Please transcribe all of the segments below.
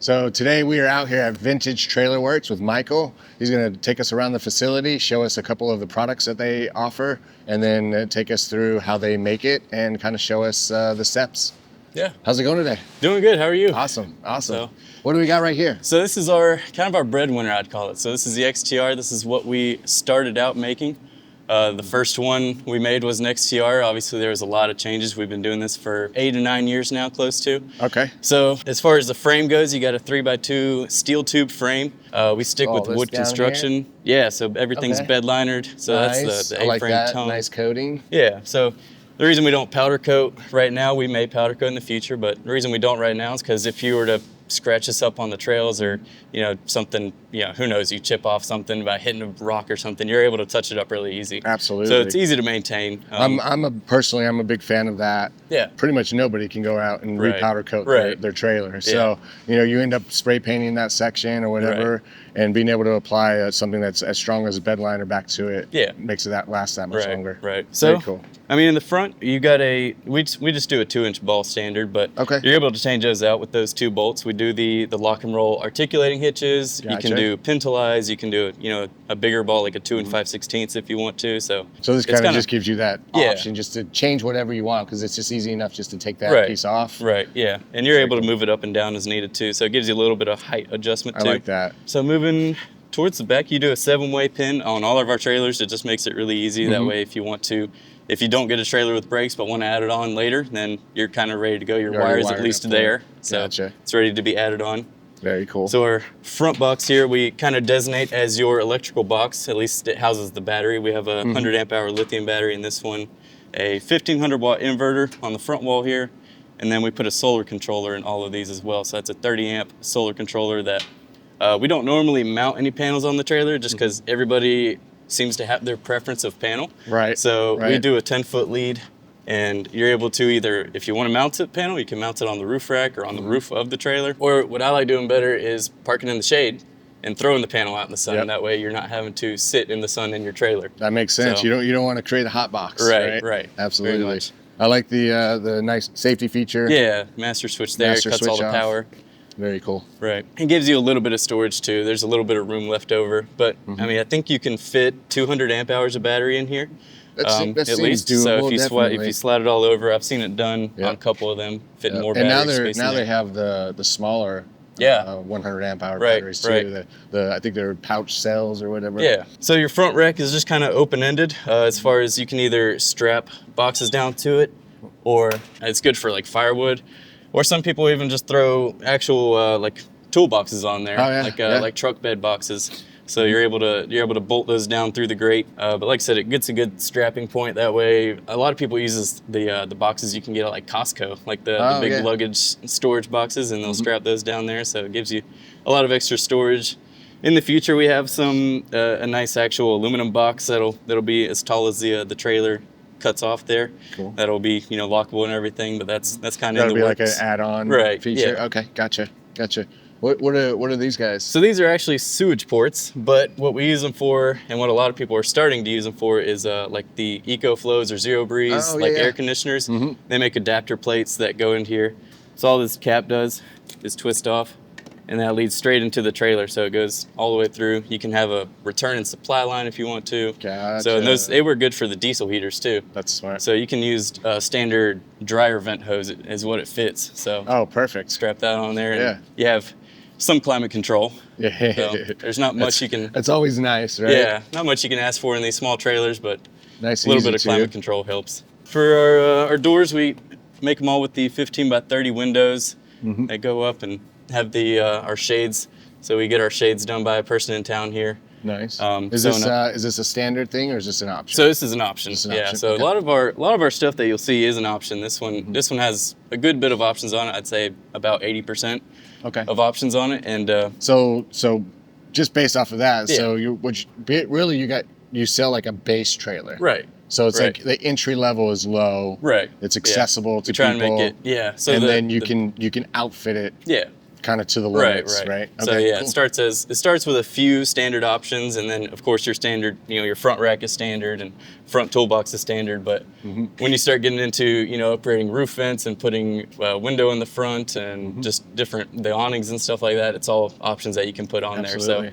So today we are out here at Vintage Trailer Works with Michael. He's going to take us around the facility, show us a couple of the products that they offer, and then take us through how they make it and kind of show us the steps. Yeah. How's it going today? Doing good. How are you? Awesome. Awesome. What do we got right here? So this is our breadwinner, I'd call it. So this is the XTR. This is what we started out making. The first one we made was an XTR. Obviously, there was a lot of changes. We've been doing this for 8 to 9 years now, close to. Okay. So as far as the frame goes, you got a 3x2 steel tube frame. We stick with wood construction. Yeah, so everything's bedlinered. So nice. That's the I A-frame like that. tone. Nice coating. Yeah, so the reason we don't powder coat right now, we may powder coat in the future, but the reason we don't right now is because if you were to scratch this up on the trails or, something, who knows, you chip off something by hitting a rock or something, you're able to touch it up really easy. Absolutely. So it's easy to maintain. I'm a big fan of that. Yeah. Pretty much nobody can go out and repowder coat their trailer. Yeah. So, you end up spray painting that section or whatever and being able to apply something that's as strong as a bedliner back to it makes it last that much longer. Right. So, very cool. I mean, in the front, you got we just do a 2-inch ball standard, but you're able to change those out with those 2 bolts. We do the lock and roll articulating hitches. Gotcha. You can do pintalize. You can do a bigger ball like a 2 5/16 if you want to. So this kind of just gives you that option just to change whatever you want because it's just easy enough just to take that piece off. Right. Yeah, and you're able to move it up and down as needed too. So it gives you a little bit of height adjustment too. I like that. So moving towards the back, you do a 7-way pin on all of our trailers. It just makes it really easy. That way, if you don't get a trailer with brakes but want to add it on later, then you're kind of ready to go. Your wire's at least there, so it's ready to be added on. Very cool. So our front box here, we kind of designate as your electrical box. At least it houses the battery. We have a 100 amp hour lithium battery in this one, a 1500 watt inverter on the front wall here, and then we put a solar controller in all of these as well. So that's a 30 amp solar controller that we don't normally mount any panels on the trailer just because everybody seems to have their preference of panel. Right. So we do a 10-foot lead, and you're able to either, if you want to mount it panel, you can mount it on the roof rack or on the roof of the trailer. Or what I like doing better is parking in the shade and throwing the panel out in the sun. That way you're not having to sit in the sun in your trailer. That makes sense. So, you don't want to create a hot box. Right. Absolutely. I like the nice safety feature. Yeah, master switch there, cuts all the power. Very cool. Right. It gives you a little bit of storage too. There's a little bit of room left over, but I mean, I think you can fit 200 amp hours of battery in here. That at least doable, so if you slide it all over, I've seen it done on a couple of them, fitting more battery space. And now they have the smaller 100 amp hour batteries too. I think they're pouch cells or whatever. Yeah. So your front rack is just kind of open-ended as far as you can either strap boxes down to it, or it's good for like firewood. Or some people even just throw actual like toolboxes on there, like truck bed boxes. So you're able to bolt those down through the grate. But like I said, it gets a good strapping point. That way, a lot of people use the boxes you can get at like Costco, like the big luggage storage boxes, and they'll strap those down there. So it gives you a lot of extra storage. In the future, we have a nice actual aluminum box that'll be as tall as the trailer cuts off there. Cool. That'll be lockable and everything, but that's kind of in the works. That'll be like an add-on feature. Yeah. Okay, gotcha. What are these guys? So these are actually sewage ports, but what we use them for, and what a lot of people are starting to use them for, is like the EcoFlows or Zero Breeze, air conditioners. They make adapter plates that go in here. So all this cap does is twist off, and that leads straight into the trailer. So it goes all the way through. You can have a return and supply line if you want to. Gotcha. So they work good for the diesel heaters too. That's smart. So you can use a standard dryer vent hose is what it fits. So perfect. Strap that on there, and you have some climate control. Yeah. So there's not much you can. That's always nice, right? Yeah, not much you can ask for in these small trailers, but nice, a little bit of climate control helps. For our doors, we make them all with the 15x30 windows that go up and have our shades. So we get our shades done by a person in town here. Nice. Is this a standard thing or is this an option? So this is an option. So a lot of our stuff that you'll see is an option. This one has a good bit of options on it. I'd say about 80% of options on it. And so just based off of that, so you sell like a base trailer. Right. So it's like the entry level is low. Right. It's accessible to try people. and make it. So and then you can outfit it. kind of to the limits, right? So Okay, yeah, cool. it starts with a few standard options, and then of course your standard, your front rack is standard and front toolbox is standard. But when you start getting into upgrading roof vents and putting a window in the front and just the awnings and stuff like that, it's all options that you can put on there. So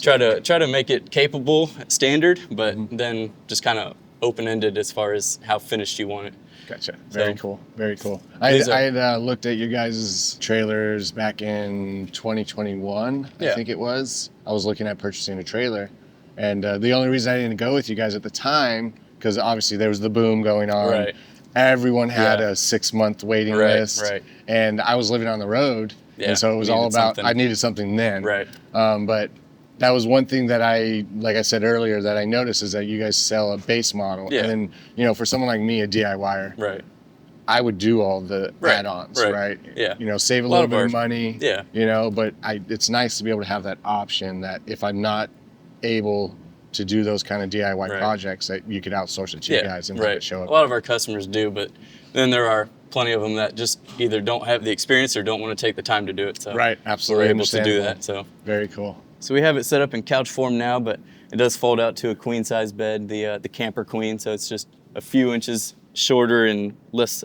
try to make it capable standard, but then just kind of open-ended as far as how finished you want it. Gotcha. Very cool. Very cool. I had looked at you guys' trailers back in 2021, I think it was. I was looking at purchasing a trailer. And the only reason I didn't go with you guys at the time, because obviously there was the boom going on. Right. Everyone had a 6-month waiting list. Right. And I was living on the road. Yeah, and so it was all about, I needed something then. Right. But that was one thing that like I said earlier, that I noticed is that you guys sell a base model. Yeah. And then, for someone like me, a DIYer, Right. I would do all the add-ons, right? Yeah. Save a little bit of money. Yeah. But it's nice to be able to have that option that if I'm not able to do those kind of DIY projects, that you could outsource it to you guys and have it show up. A lot of our customers do, but then there are plenty of them that just either don't have the experience or don't want to take the time to do it. So right, absolutely. we're able to do that. So very cool. So we have it set up in couch form now, but it does fold out to a queen size bed, the camper queen. So it's just a few inches shorter and less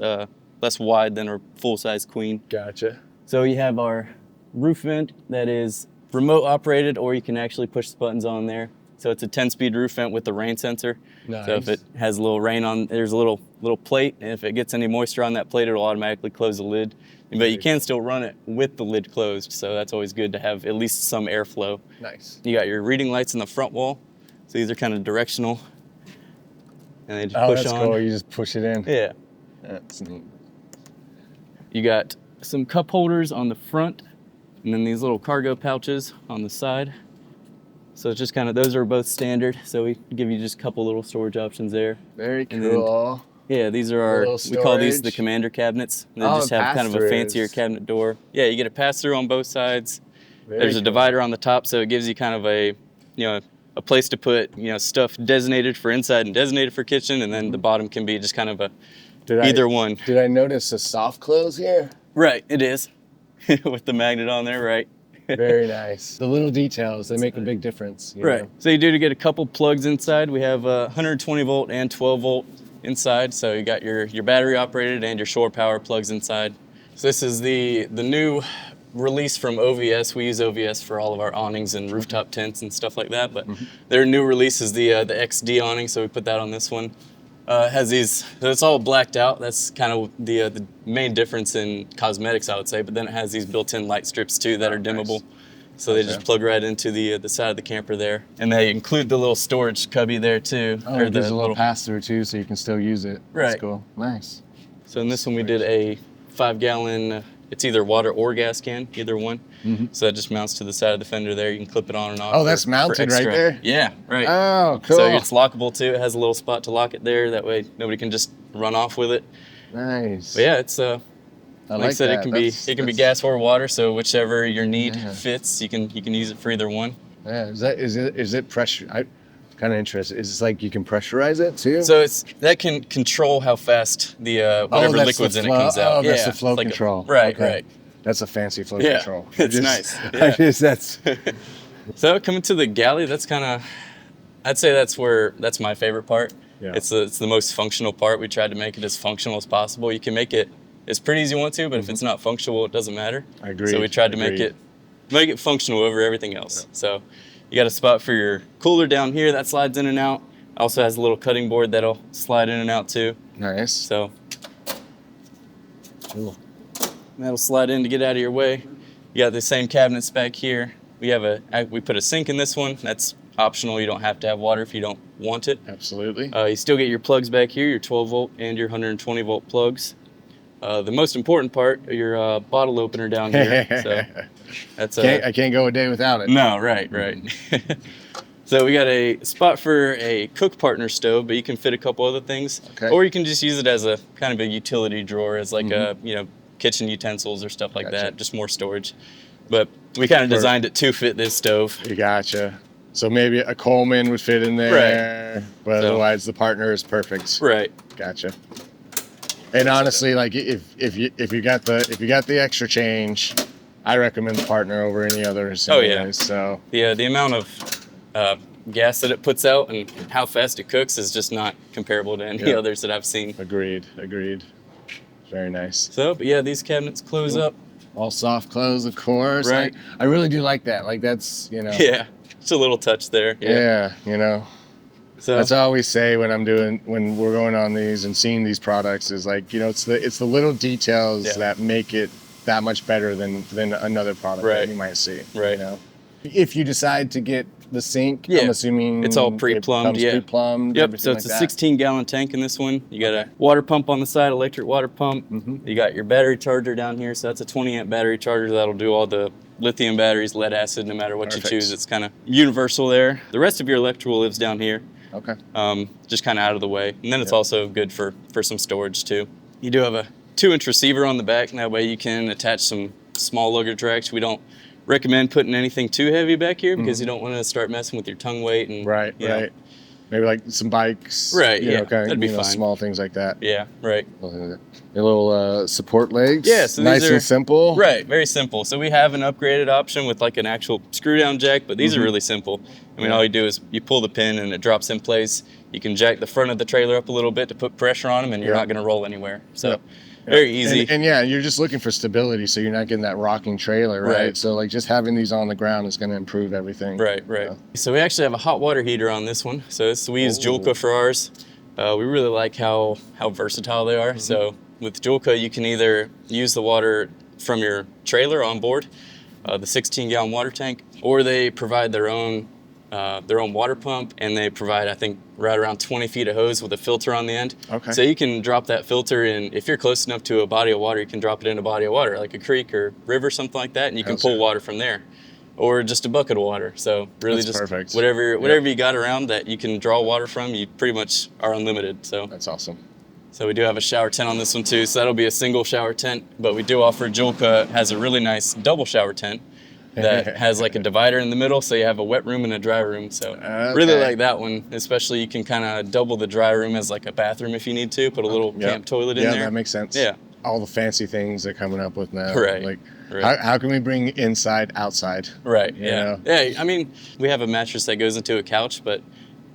wide than a full size queen. Gotcha. So you have our roof vent that is remote operated, or you can actually push the buttons on there. So it's a 10-speed roof vent with the rain sensor. Nice. So if it has a little rain on, there's a little plate, and if it gets any moisture on that plate, it'll automatically close the lid. But you can still run it with the lid closed, so that's always good to have at least some airflow. Nice. You got your reading lights in the front wall, so these are kind of directional, and they just push that's on. cool. You just push it in. Yeah. That's neat. You got some cup holders on the front, and then these little cargo pouches on the side. So it's just kind of, those are both standard, so we give you just a couple little storage options there. Very And cool. Yeah, these are our, we call these the commander cabinets. They just have kind of a pass-throughs. fancier cabinet door. Yeah, you get a pass-through on both sides. There's a cool. divider on the top, so it gives you kind of a place to put, stuff designated for inside and designated for kitchen, and then the bottom can be just kind of either one. Did I notice a soft close here? Right, it is. With the magnet on there, right. Very nice. The little details, they make a big difference. You know? So you do to get a couple plugs inside. We have 120 volt and 12 volt inside. So you got your battery operated and your shore power plugs inside. So this is the new release from OVS. We use OVS for all of our awnings and rooftop tents and stuff like that. But their new release is the XD awning. So we put that on this one. Has these, so it's all blacked out. That's kind of the main difference in cosmetics, I would say. But then it has these built-in light strips too that are dimmable. So they just plug right into the side of the camper there. And they include the little storage cubby there too. Oh, there's a little pass-through too, so you can still use it. Right. That's cool. Nice. So in this one we did a 5-gallon, it's either water or gas can, either one. So that just mounts to the side of the fender there. You can clip it on and off. Oh, that's mounted right there? Yeah, right. Oh, cool. So it's lockable too. It has a little spot to lock it there. That way nobody can just run off with it. Nice. But yeah, it's like I said, that. it can be gas or water. So whichever your need fits, you can use it for either one. Yeah. Is it pressure? I'm kind of interested. Is it like you can pressurize it too? So that can control how fast the whatever liquids in it comes out. Oh, that's the flow control. Right. That's a fancy flow Yeah, control. it's nice. Yeah. That's. So coming to the Galley, that's kind of, I'd say that's my favorite part. Yeah. It's the most functional part. We tried to make it as functional as possible. You can make it as pretty as you want to, but if it's not functional, it doesn't matter. I agree. So we tried to make it functional over everything else. Yeah. So you got a spot for your cooler down here that slides in and out. Also has a little cutting board that'll slide in and out too. Nice. So Cool. that'll slide in to get out of your way. You got the same cabinets back here. We put a sink in this one. That's optional. You don't have to have water if you don't want it. Absolutely. You still get your plugs back here, your 12 volt and your 120 volt plugs. The most important part, your bottle opener down here. So that's I can't go a day without it. No, right. So we got a spot for a cook partner stove, but you can fit a couple other things. Okay. Or you can just use it as a kind of a utility drawer, as like a kitchen utensils or stuff like that, just more storage. But we kind of designed it to fit this stove. You gotcha. So maybe a Coleman would fit in there, but otherwise the partner is perfect. Right. Gotcha. And honestly, like if you got the extra change, I recommend the partner over any others. Oh, yeah. Anyways, so The amount of gas that it puts out and how fast it cooks is just not comparable to any others that I've seen. agreed. Very nice. So, but yeah, these cabinets close up. All soft close, of course. Right. I really do like that. Like that's, you know. Yeah, just a little touch there. Yeah, you know. So That's what I always say when we're going on these and seeing these products is like, you know, it's the little details that make it that much better than another product that you might see. Right. You know? If you decide to get the sink, I'm assuming it's all pre-plumbed. Pre-plumbed. Yep. So it's a 16-gallon tank in this one. You got a water pump on the side, electric water pump. You got your battery charger down here. So that's a 20-amp battery charger that'll do all the lithium batteries, lead acid, no matter what you choose. It's kind of universal there. The rest of your electrical lives down here. Okay. Just kind of out of the way. And then it's also good for some storage too. You do have a 2-inch receiver on the back, and that way you can attach some small luggage racks. We don't recommend putting anything too heavy back here because you don't want to start messing with your tongue weight and right. Maybe like some bikes. Right. You know, kind of, that'd be fine. Small things like that. Yeah. Right. A little support legs. Yeah. So nice these are, and simple. Right. Very simple. So we have an upgraded option with like an actual screw down jack, but these are really simple. I mean, all you do is you pull the pin and it drops in place. You can jack the front of the trailer up a little bit to put pressure on them, and you're not going to roll anywhere. So. Very easy. And you're just looking for stability, so you're not getting that rocking trailer, right? So like just having these on the ground is going to improve everything. Right. So we actually have a hot water heater on this one. So we use Julka for ours. We really like how versatile they are. So with Julka, you can either use the water from your trailer on board, the 16-gallon water tank, or they provide their own water pump, and they provide, I think, right around 20 feet of hose with a filter on the end. Okay. So you can drop that filter in. If you're close enough to a body of water, you can drop it in a body of water, like a creek or river, something like that, and you can pull water from there, or just a bucket of water. So really, that's just perfect. whatever you got around that you can draw water from, you pretty much are unlimited. So that's awesome. So we do have a shower tent on this one too. So that'll be a single shower tent, but we do offer Julka has a really nice double shower tent that has like a divider in the middle, so you have a wet room and a dry room. So really like that one, especially you can kind of double the dry room as like a bathroom if you need to, put a little camp toilet in there. Yeah, that makes sense. Yeah. All the fancy things they're coming up with now. Right. Like, how can we bring inside, outside? Right, You know? Yeah, I mean, we have a mattress that goes into a couch, but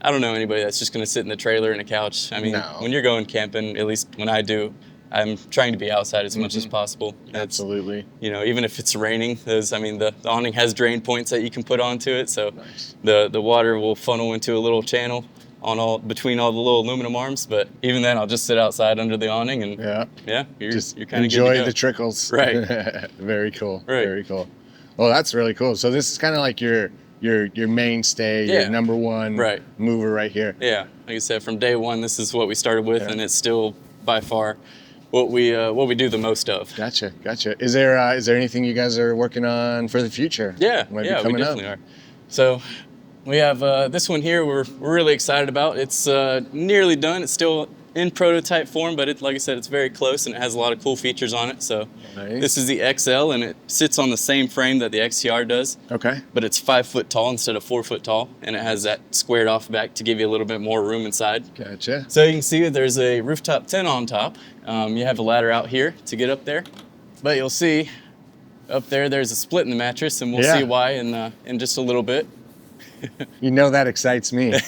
I don't know anybody that's just going to sit in the trailer in a couch. I mean, when you're going camping, at least when I do, I'm trying to be outside as much as possible. Absolutely. You know, even if it's raining, the awning has drain points that you can put onto it, so the water will funnel into a little channel between all the little aluminum arms. But even then, I'll just sit outside under the awning and you're kind of enjoy the trickles. Right. Very cool. Right. Very cool. Well, that's really cool. So this is kind of like your mainstay, your number one mover right here. Yeah. Like I said, from day one, this is what we started with, and it's still by far what we do the most of. Gotcha. Is there anything you guys are working on for the future? Yeah, we definitely are. So we have this one here we're really excited about. It's nearly done. It's still in prototype form, but like I said, it's very close and it has a lot of cool features on it. So this is the XL, and it sits on the same frame that the XTR does. Okay. But it's 5 foot tall instead of 4 foot tall, and it has that squared off back to give you a little bit more room inside. Gotcha. So you can see there's a rooftop tent on top. You have a ladder out here to get up there, but you'll see up there's a split in the mattress, and we'll see why in just a little bit. You know that excites me.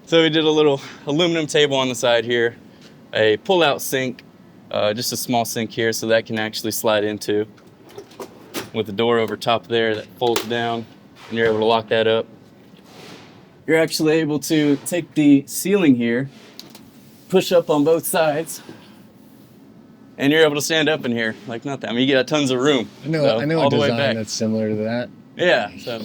So we did a little aluminum table on the side here, a pull-out sink, just a small sink here, so that can actually slide into, with the door over top there that folds down, and you're able to lock that up. You're actually able to take the ceiling here, push up on both sides, and you're able to stand up in here like nothing. I mean, you got tons of room. I know a design that's similar to that. Yeah, so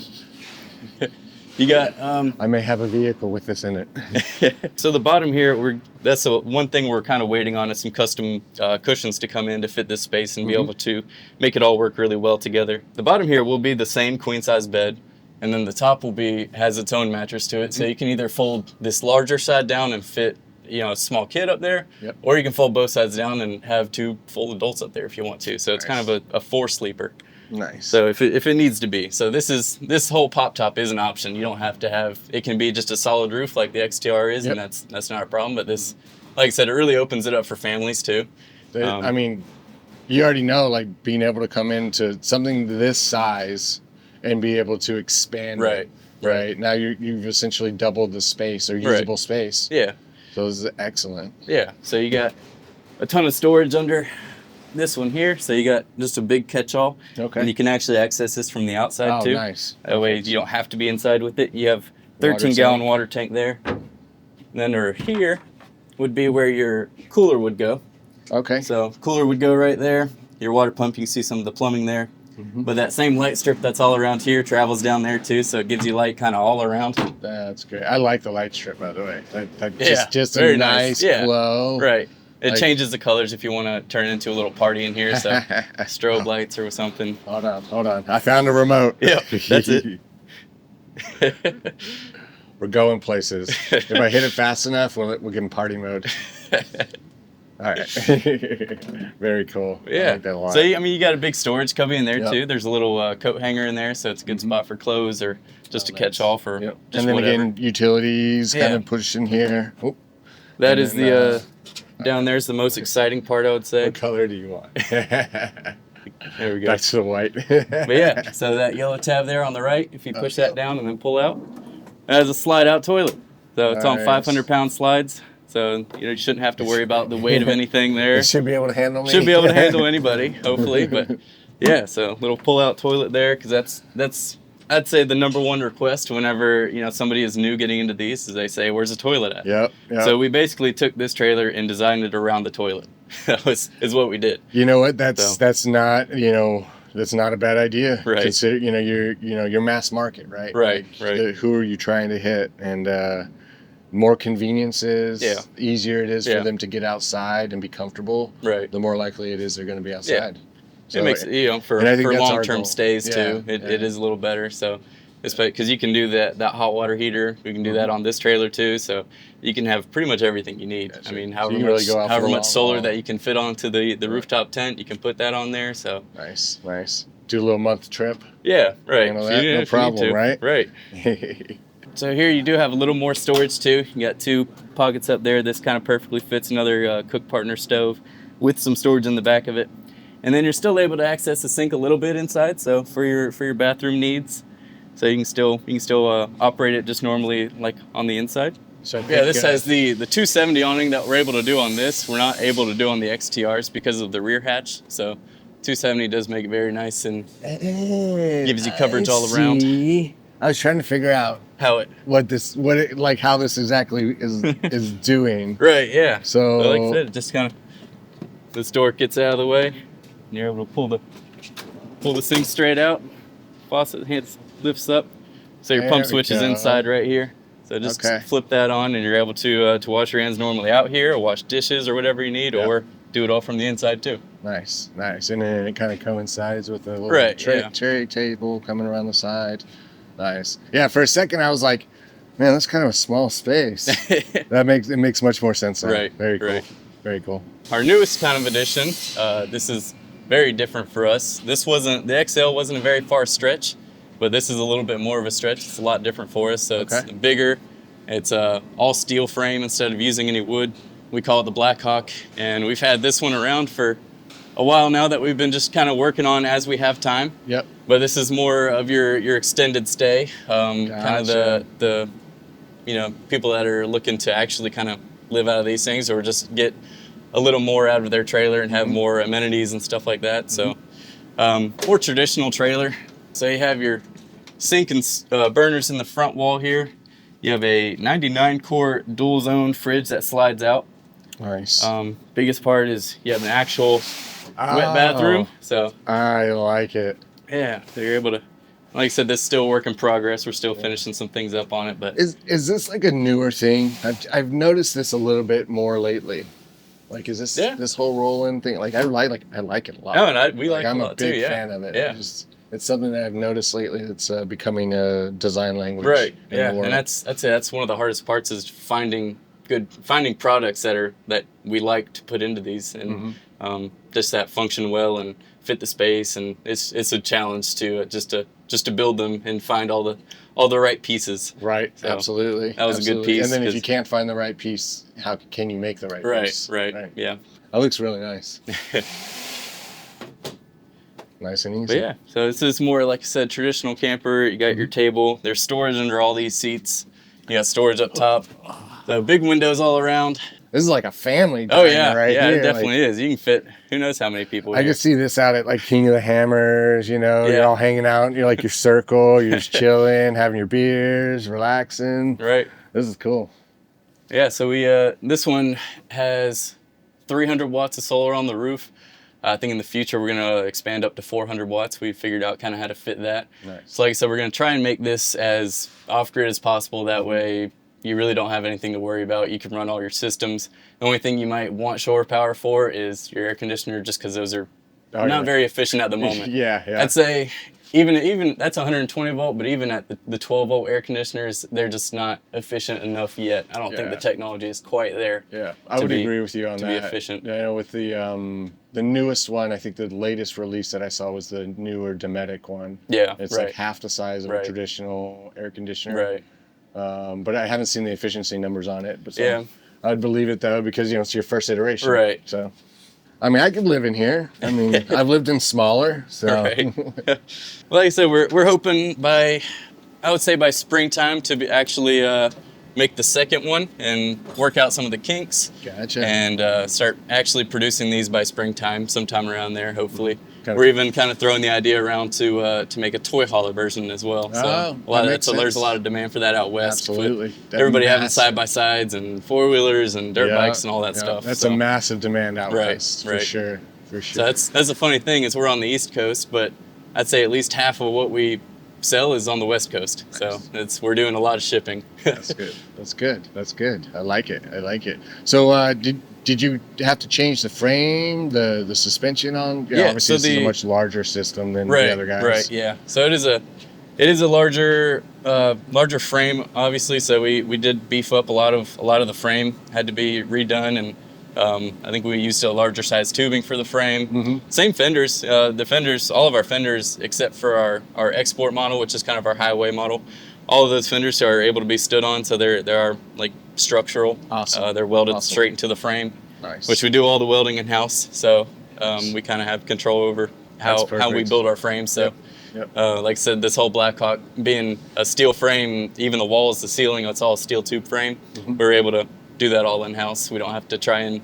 you got... I may have a vehicle with this in it. So the bottom here, that's the one thing we're kind of waiting on is some custom cushions to come in to fit this space and be able to make it all work really well together. The bottom here will be the same queen size bed, and then the top has its own mattress to it. So you can either fold this larger side down and fit a small kid up there, or you can fold both sides down and have 2 full adults up there if you want to. So it's kind of a 4-sleeper. Nice. So if it needs to be. So this whole pop top is an option. You don't have to have, it can be just a solid roof like the XTR is, and that's not a problem. But this, like I said, it really opens it up for families too. I mean, you already know, like being able to come into something this size and be able to expand it, right? Now you've essentially doubled the space or usable space. Yeah. So this is excellent. Yeah. So you got a ton of storage under this one here. So you got just a big catch-all. Okay. And you can actually access this from the outside too. Oh, nice. That way you don't have to be inside with it. You have 13-gallon water tank there. And then over here would be where your cooler would go. Okay. So cooler would go right there. Your water pump, you can see some of the plumbing there. Mm-hmm. But that same light strip that's all around here travels down there too, so it gives you light kind of all around. That's great. I like the light strip, by the way. Yeah, Just very a nice glow. Right. It Like, changes the colors if you want to turn it into a little party in here, so strobe lights or something. Hold on. I found a remote. Yep, that's it. We're going places. If I hit it fast enough, we'll get in party mode. All right. Very cool. Yeah. I like that a lot. So, I mean, you got a big storage cubby in there, Yep. too. There's a little coat hanger in there, so it's a good spot for clothes or just to catch all for Yep. just And then whatever. again, utilities kind Yeah. of pushed in here. Oop. That and is then, down there's the most exciting part, I would say. What color do you want? There we go. That's the white. But yeah, so that yellow tab there on the right, if you push that down and then pull out, that is a slide-out toilet. So it's on Nice. 500-pound slides, so you shouldn't have to worry about the weight of anything there. It should be able to handle me. Should be able to handle anybody, hopefully. But yeah, so little pull-out toilet there, because that's I'd say the number one request whenever somebody is new getting into these is they say, "Where's the toilet at?" Yep. So we basically took this trailer and designed it around the toilet. That is what we did. You know what? That's not that's not a bad idea. Right. Consider your mass market, right? Right, Like, right. Who are you trying to hit? And more conveniences. Yeah. Easier it is Yeah. for them to get outside and be comfortable. Right. The more likely it is they're going to be outside. So it makes for and I think that's our long-term goal. stays Yeah, too. It yeah. is a little better. So, because you can do that hot water heater, we can do that on this trailer too. So you can have pretty much everything you need. Gotcha. I mean, So however you can really much, go out for however the much long solar haul. that you can fit onto the rooftop tent, you can put that on there. So Nice. Do a little month trip. yeah, right. Handle If that, you- no if you need problem, to. right? Right. So here you do have a little more storage too. You got 2 pockets up there. This kind of perfectly fits another cook partner stove with some storage in the back of it. And then you're still able to access the sink a little bit inside, so for your bathroom needs. So you can still operate it just normally like on the inside. So I Yeah, think, this has the 270 awning that we're able to do on this. We're not able to do on the XTRs because of the rear hatch. So 270 does make it very nice and gives you coverage all around. I was trying to figure out How it how this exactly is doing. right, yeah. So like I said, it just kind of this door gets out of the way, and you're able to pull the sink straight out. Faucet lifts up, so your There pump we switch is go. inside right here. So just Okay. flip that on, and you're able to wash your hands normally out here, or wash dishes or whatever you need, Yep. or do it all from the inside too. Nice. And then it kind of coincides with a little Right, tray, yeah. tray table coming around the side. Nice. Yeah, for a second I was like, man, that's kind of a small space. It makes much more sense now. Right, Very cool. right. Very cool. Our newest kind of addition, this is very different for us. The XL wasn't a very far stretch, but this is a little bit more of a stretch. It's a lot different for us. So Okay. it's bigger. It's all steel frame instead of using any wood. We call it the Blackhawk, and we've had this one around for a while now that we've been just kind of working on as we have time. Yep. But this is more of your extended stay, kind of the people that are looking to actually kind of live out of these things or just get a little more out of their trailer and have more amenities and stuff like that. So more traditional trailer. So you have your sink and burners in the front wall here. You have a 99 quart dual zone fridge that slides out. Nice. Biggest part is you have an actual wet bathroom. So I like it. yeah, so you're able to, like I said, this is still a work in progress. We're still finishing some things up on it, but Is this like a newer thing? I've noticed this a little bit more lately. Like, is this this whole roll-in thing? Like, I like it a lot. no, and we like it I'm a a lot big too. Yeah, fan of it. Yeah, It's something that I've noticed lately. That's becoming a design language. right. in Yeah, the world. and that's one of the hardest parts is finding products that we like to put into these and just that function well and fit the space, and it's a challenge to just to build them and find all the right pieces. Right, So, absolutely. that was a good piece, And then if 'cause- you can't find the right piece, how can you make the right piece? Right. Yeah. That looks really nice. Nice and But easy. yeah, so this is more, like I said, traditional camper. You got your table. There's storage under all these seats. You got storage up top. So big windows all around. This is like a family Oh diner yeah, right yeah, here. it definitely is. You can fit who knows how many people I here. could see this out at like King of the Hammers, you know, you're Yeah. all hanging out, you're like your circle, you're just chilling, having your beers, relaxing. Right. This is cool. Yeah, so we this one has 300 watts of solar on the roof. I think in the future we're gonna expand up to 400 watts. We figured out kind of how to fit that. Nice. So like I said, we're gonna try and make this as off-grid as possible. That way you really don't have anything to worry about. You can run all your systems. The only thing you might want shore power for is your air conditioner, just because those are not very efficient at the moment. Yeah. I'd say even that's 120 volt, but even at the 12 volt air conditioners, they're just not efficient enough yet. I don't think the technology is quite there. Yeah, I would agree with you on to that. be efficient. Yeah, you know, with the newest one, I think the latest release that I saw was the newer Dometic one. Yeah, It's like half the size of a traditional air conditioner. Right. But I haven't seen the efficiency numbers on it. But so Yeah. I'd believe it though, because it's your first iteration. Right. So, I mean, I could live in here. I mean, I've lived in smaller. So, Right. Well, like I said, we're hoping I would say by springtime to actually make the second one and work out some of the kinks. Gotcha. And start actually producing these by springtime, sometime around there, hopefully. Kind of- We're even kind of throwing the idea around to make a toy hauler version as well. So there's a lot of demand for that out west. Absolutely. Everybody having side-by-sides and four-wheelers and dirt bikes and all that stuff. That's so. a massive demand out Right, west, right. for sure. So that's a funny thing is we're on the East Coast, but I'd say at least half of what we sell is on the West Coast. Nice. So we're doing a lot of shipping. That's good. I like it. So did you have to change the frame, the suspension on? Yeah, Obviously so this is a much larger system than the other guys. Right, yeah. So it is a larger frame, obviously. So we did beef up a lot of the frame, had to be redone, and I think we used a larger size tubing for the frame. Mm-hmm. Same fenders. The fenders, all of our fenders, except for our export model, which is kind of our highway model, all of those fenders are able to be stood on, so they are like structural. Awesome. They're welded straight into the frame. Nice. Which we do all the welding in house, so we kind of have control over how we build our frames. So, Yep. like I said, this whole Blackhawk being a steel frame, even the walls, the ceiling, it's all a steel tube frame. Mm-hmm. We're able to do that all in house. We don't have to try and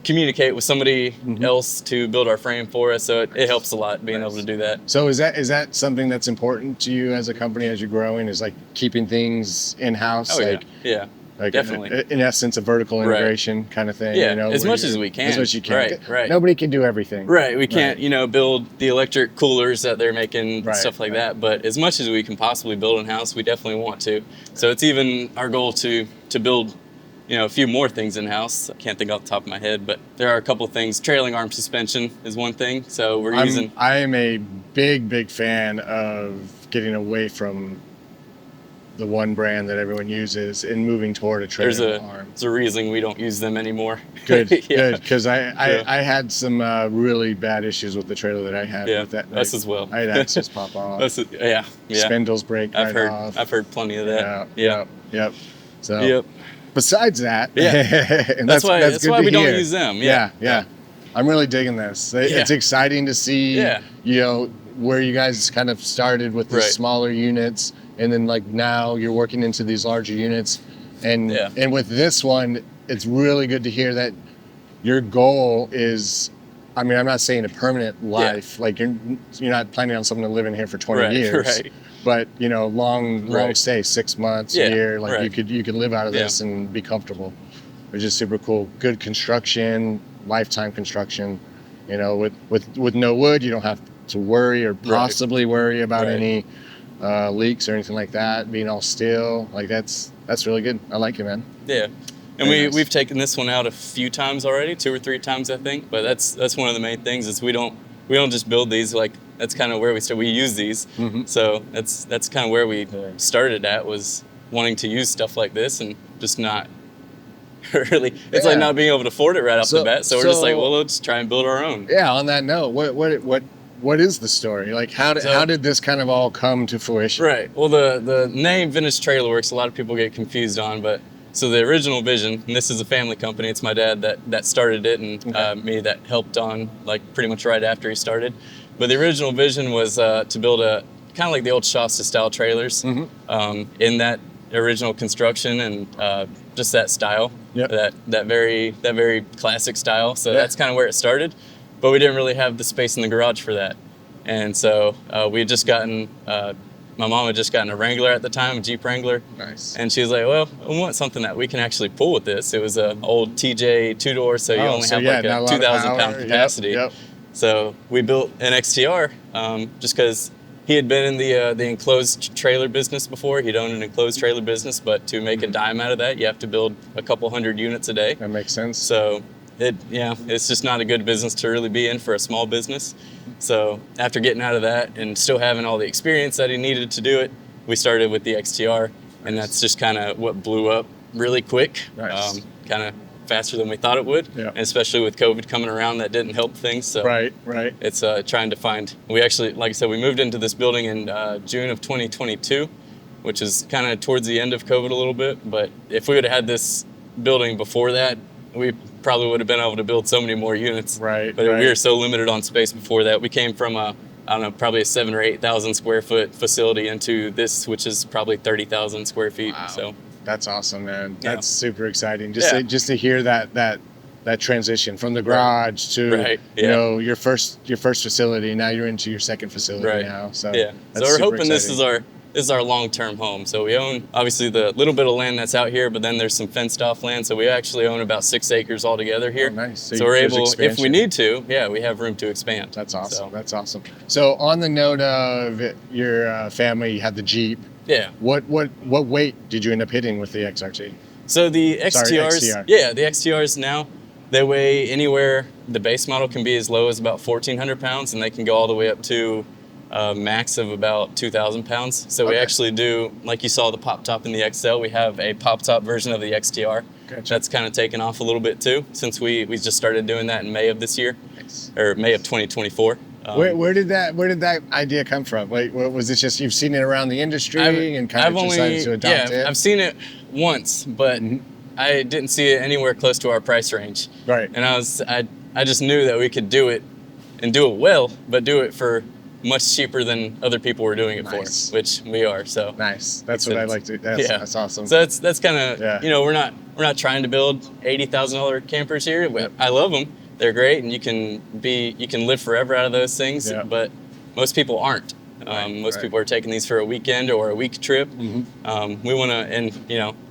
communicate with somebody else to build our frame for us. So it helps a lot being able to do that. So is that something that's important to you as a company as you're growing? Is like keeping things in house? Oh yeah. Like Definitely. In essence, a vertical integration kind of thing. Yeah, you know, as much as we can. As much as you can. Right. Nobody can do everything. Right. We can't, build the electric coolers that they're making, stuff like that. But as much as we can possibly build in house, we definitely want to. So it's even our goal to build, a few more things in house. I can't think off the top of my head, but there are a couple of things. Trailing arm suspension is one thing. So I am a big fan of getting away from the one brand that everyone uses and moving toward a trailing arm. There's a reason we don't use them anymore. Good, because I had some really bad issues with the trailer that I had. Yeah, with that. us as well. I had axles pop off. Yeah. Spindles break right off. I've heard plenty of that. Yep. So besides that, and that's why we don't hear. use them. Yeah. I'm really digging this. It's exciting to see. Where you guys kind of started with the smaller units, and then like now you're working into these larger units, and with this one, it's really good to hear that your goal is. I mean, I'm not saying a permanent life. Like you're not planning on someone to live in here for 20 years. Right. But long stay, 6 months, a year. Like you could live out of this and be comfortable, which is super cool. Good construction, lifetime construction. With no wood, you don't have to worry or possibly worry about any leaks or anything like that. Being all steel, like that's really good. I like it, man. Yeah. And we've taken this one out a few times already, 2 or 3 times I think. But that's one of the main things is we don't just build these. Like that's kind of where we start. We use these, so that's kind of where we started at, was wanting to use stuff like this and just not really. It's like not being able to afford it right off the bat. So we're just like, well, let's try and build our own. Yeah. On that note, what is the story? Like how did this kind of all come to fruition? Right. Well, the name Vintage Trailer Works, a lot of people get confused on, but so the original vision, and this is a family company. It's my dad that started it, and me that helped on like pretty much right after he started. But the original vision was to build a kind of like the old Shasta style trailers in that original construction and just that style, that very classic style. So that's kind of where it started. But we didn't really have the space in the garage for that, and so we had just gotten. My mom had just gotten a Wrangler at the time, a Jeep Wrangler. Nice. And she was like, well, we want something that we can actually pull with this. It was an old TJ two-door, so you only have like a 2,000-pound capacity. Yep. So we built an XTR just because he had been in the enclosed trailer business before. He'd owned an enclosed trailer business, but to make a dime out of that, you have to build a couple hundred units a day. That makes sense. So it's just not a good business to really be in for a small business. So after getting out of that and still having all the experience that he needed to do it, we started with the XTR, and that's just kind of what blew up really quick, kind of faster than we thought it would, and especially with COVID coming around, that didn't help things. So right. It's trying to find. We actually, like I said, we moved into this building in June of 2022, which is kind of towards the end of COVID a little bit. But if we would have had this building before that, we probably would have been able to build so many more units. But we were so limited on space before that. We came from probably a 7,000 or 8,000 square foot facility into this, which is probably 30,000 square feet. Wow. So that's awesome, man. That's super exciting. Just to hear that transition from the garage to you know your first facility. Now you're into your second facility now. So so we're hoping exciting. This is our long-term home. So we own obviously the little bit of land that's out here, but then there's some fenced-off land. So we actually own about 6 acres altogether here. Oh, nice. So we're able, if we need to, we have room to expand. That's awesome. That's awesome. So on the note of your family, you had the Jeep. Yeah. What weight did you end up hitting with the XRT? So the XTRs, the XTRs now, they weigh anywhere. The base model can be as low as about 1,400 pounds, and they can go all the way up to max of about 2,000 pounds. So we actually do, like you saw the pop top in the XL, we have a pop top version of the XTR. Gotcha. That's kind of taken off a little bit too, since we just started doing that in May of this year, or May of 2024. Where did that idea come from? Like, was it just you've seen it around the industry and kind of decided to adopt it? I've seen it once, but I didn't see it anywhere close to our price range. Right. And I just knew that we could do it and do it well, but do it for much cheaper than other people were doing it for, which we are. So nice. That's what I like to. That's awesome. So that's kind of we're not trying to build $80,000 campers here. I love them. They're great, and you can live forever out of those things. But most people aren't. Most people are taking these for a weekend or a week trip. We want to, and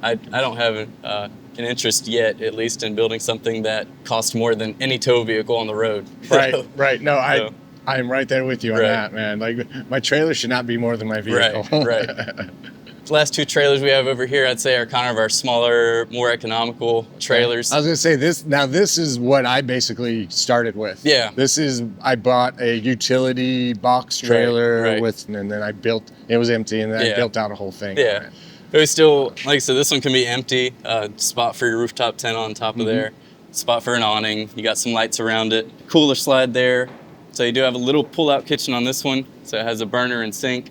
I don't have an interest yet, at least, in building something that costs more than any tow vehicle on the road. Right. No, I'm right there with you on that, man. Like, my trailer should not be more than my vehicle. Right. The last 2 trailers we have over here, I'd say, are kind of our smaller, more economical trailers. I was gonna say this. Now, this is what I basically started with. Yeah. I bought a utility box trailer with, and then I built. It was empty, and then I built out a whole thing. Yeah. But we still, like I said, this one can be empty. Spot for your rooftop tent on top of there. Spot for an awning. You got some lights around it. Cooler slide there. So you do have a little pull-out kitchen on this one. So it has a burner and sink,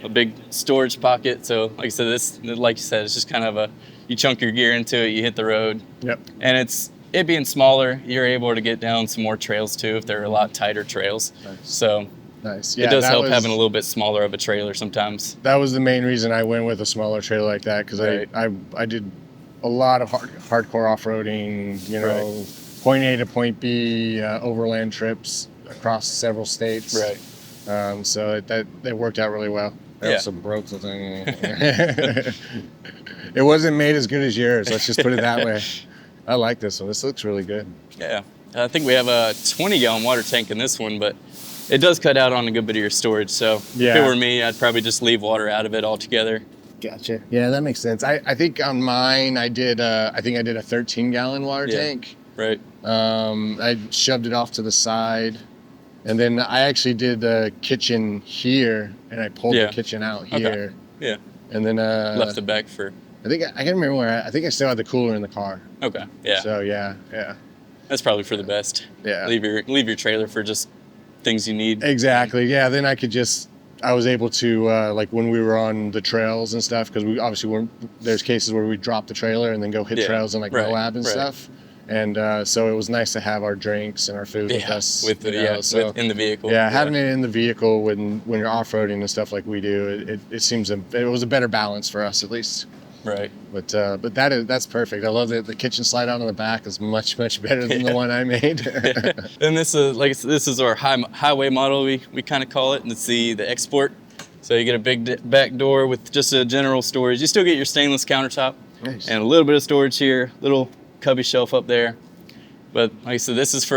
a big storage pocket. So like I said, like you said, it's just kind of you chunk your gear into it, you hit the road. Yep. And it being smaller, you're able to get down some more trails too if they're a lot tighter trails. Nice. So it does help having a little bit smaller of a trailer sometimes. That was the main reason I went with a smaller trailer like that, because I did a lot of hardcore off-roading, point A to point B, overland trips across several states. So that worked out really well. There was some broke thing. It wasn't made as good as yours. Let's just put it that way. I like this one. This looks really good. Yeah. I think we have a 20-gallon water tank in this one, but it does cut out on a good bit of your storage. So if it were me, I'd probably just leave water out of it altogether. Gotcha. Yeah, that makes sense. I think on mine, I did a 13-gallon water tank. Right. I shoved it off to the side. And then I actually did the kitchen here, and I pulled the kitchen out here. Yeah. And then left it back for. I can't remember where. I think I still had the cooler in the car. Okay. Yeah. So yeah. That's probably for the best. Yeah. Leave your trailer for just things you need. Exactly. Yeah. Then I was able to like when we were on the trails and stuff, because we obviously there's cases where we drop the trailer and then go hit trails in like Moab and stuff. And so it was nice to have our drinks and our food with us. In the vehicle. Yeah, having it in the vehicle when you're off-roading and stuff like we do, it seems it was a better balance for us at least. Right. But that's perfect. I love that the kitchen slide out on the back is much better than the one I made. And this is our highway model, we kind of call it, and it's the export. So you get a big back door with just a general storage. You still get your stainless countertop. Nice. And a little bit of storage here, little cubby shelf up there. But like I said, this is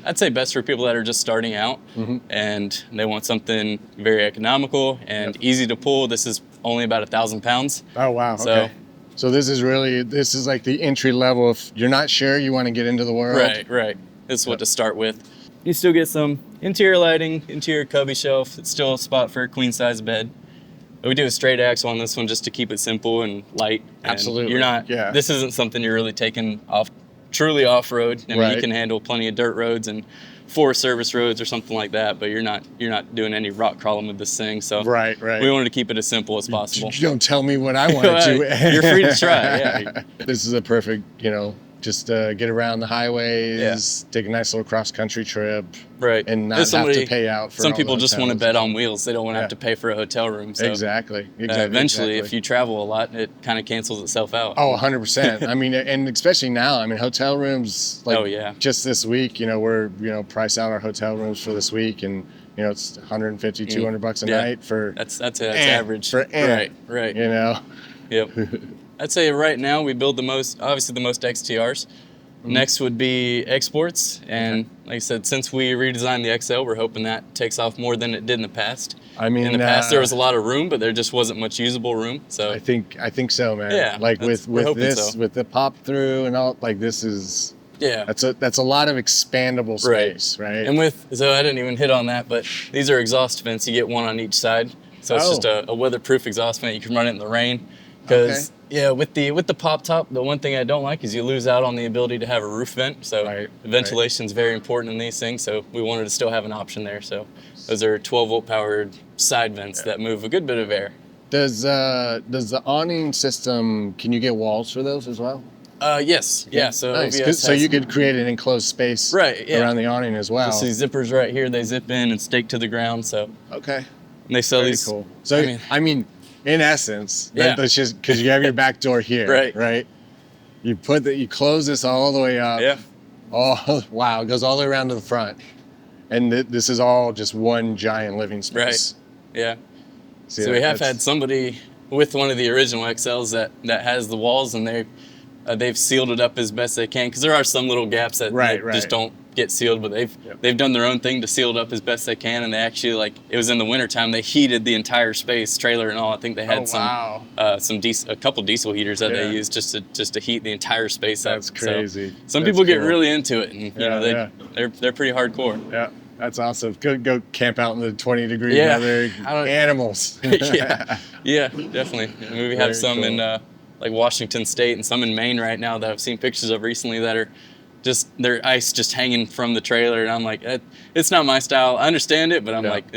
I'd say best for people that are just starting out and they want something very economical and easy to pull. This is only about 1,000 pounds. Oh, wow. Okay. So this is like the entry level. If you're not sure, you want to get into the world. Right. This is what to start with. You still get some interior lighting, interior cubby shelf. It's still a spot for a queen size bed. We do a straight axle on this one just to keep it simple and light. Absolutely. This isn't something you're really taking truly off-road. I mean, you can handle plenty of dirt roads and forest service roads or something like that, but you're not doing any rock crawling with this thing. So right. We wanted to keep it as simple as possible. You don't tell me what I want to do. You're free to try. Yeah. This is a perfect, just get around the highways, take a nice little cross-country trip, and not have to pay out for some people just want to bed on wheels. They don't want to have to pay for a hotel room. So exactly. Eventually, if you travel a lot, it kind of cancels itself out. Oh, 100%. I mean, and especially now, I mean, hotel rooms, just this week, we're, price out our hotel rooms for this week, and, it's $150, $200 a night for... That's average. For right. Yep. I'd say right now we build the most XTRs. Next would be exports, and like I said, since we redesigned the XL, we're hoping that takes off more than it did in the past. I mean, in the past there was a lot of room, but there just wasn't much usable room. So I think so, man. Yeah, like with this, with the pop through and all, like this is that's a lot of expandable space, right? And so I didn't even hit on that, but these are exhaust vents. You get one on each side, so it's just a weatherproof exhaust vent. You can run it in the rain. Because with the pop top, the one thing I don't like is you lose out on the ability to have a roof vent. So ventilation is very important in these things. So we wanted to still have an option there. So those are 12-volt powered side vents that move a good bit of air. Does the awning system? Can you get walls for those as well? Yes. Yeah. So nice. So you could create an enclosed space around the awning as well. So these zippers right here, they zip in and stake to the ground. So and they sell very these. Cool. So I mean in essence, that's just because you have your back door here, right? You close this all the way up. Yeah. Oh, wow. It goes all the way around to the front. And this is all just one giant living space. Right. Yeah. So we have had somebody with one of the original XLs that has the walls, and they've sealed it up as best they can, because there are some little gaps that just don't get sealed, but they've done their own thing to seal it up as best they can. And they actually, it was in the wintertime, they heated the entire space, trailer and all. I think they had a couple diesel heaters that they used just to heat the entire space up. That's crazy. So some people get really into it, and they're pretty hardcore. Yeah. That's awesome. Go camp out in the 20-degree weather. Animals. Yeah, definitely. We have some in like Washington State and some in Maine right now that I've seen pictures of recently that are their ice just hanging from the trailer, and I'm like, it's not my style. I understand it, but I'm like,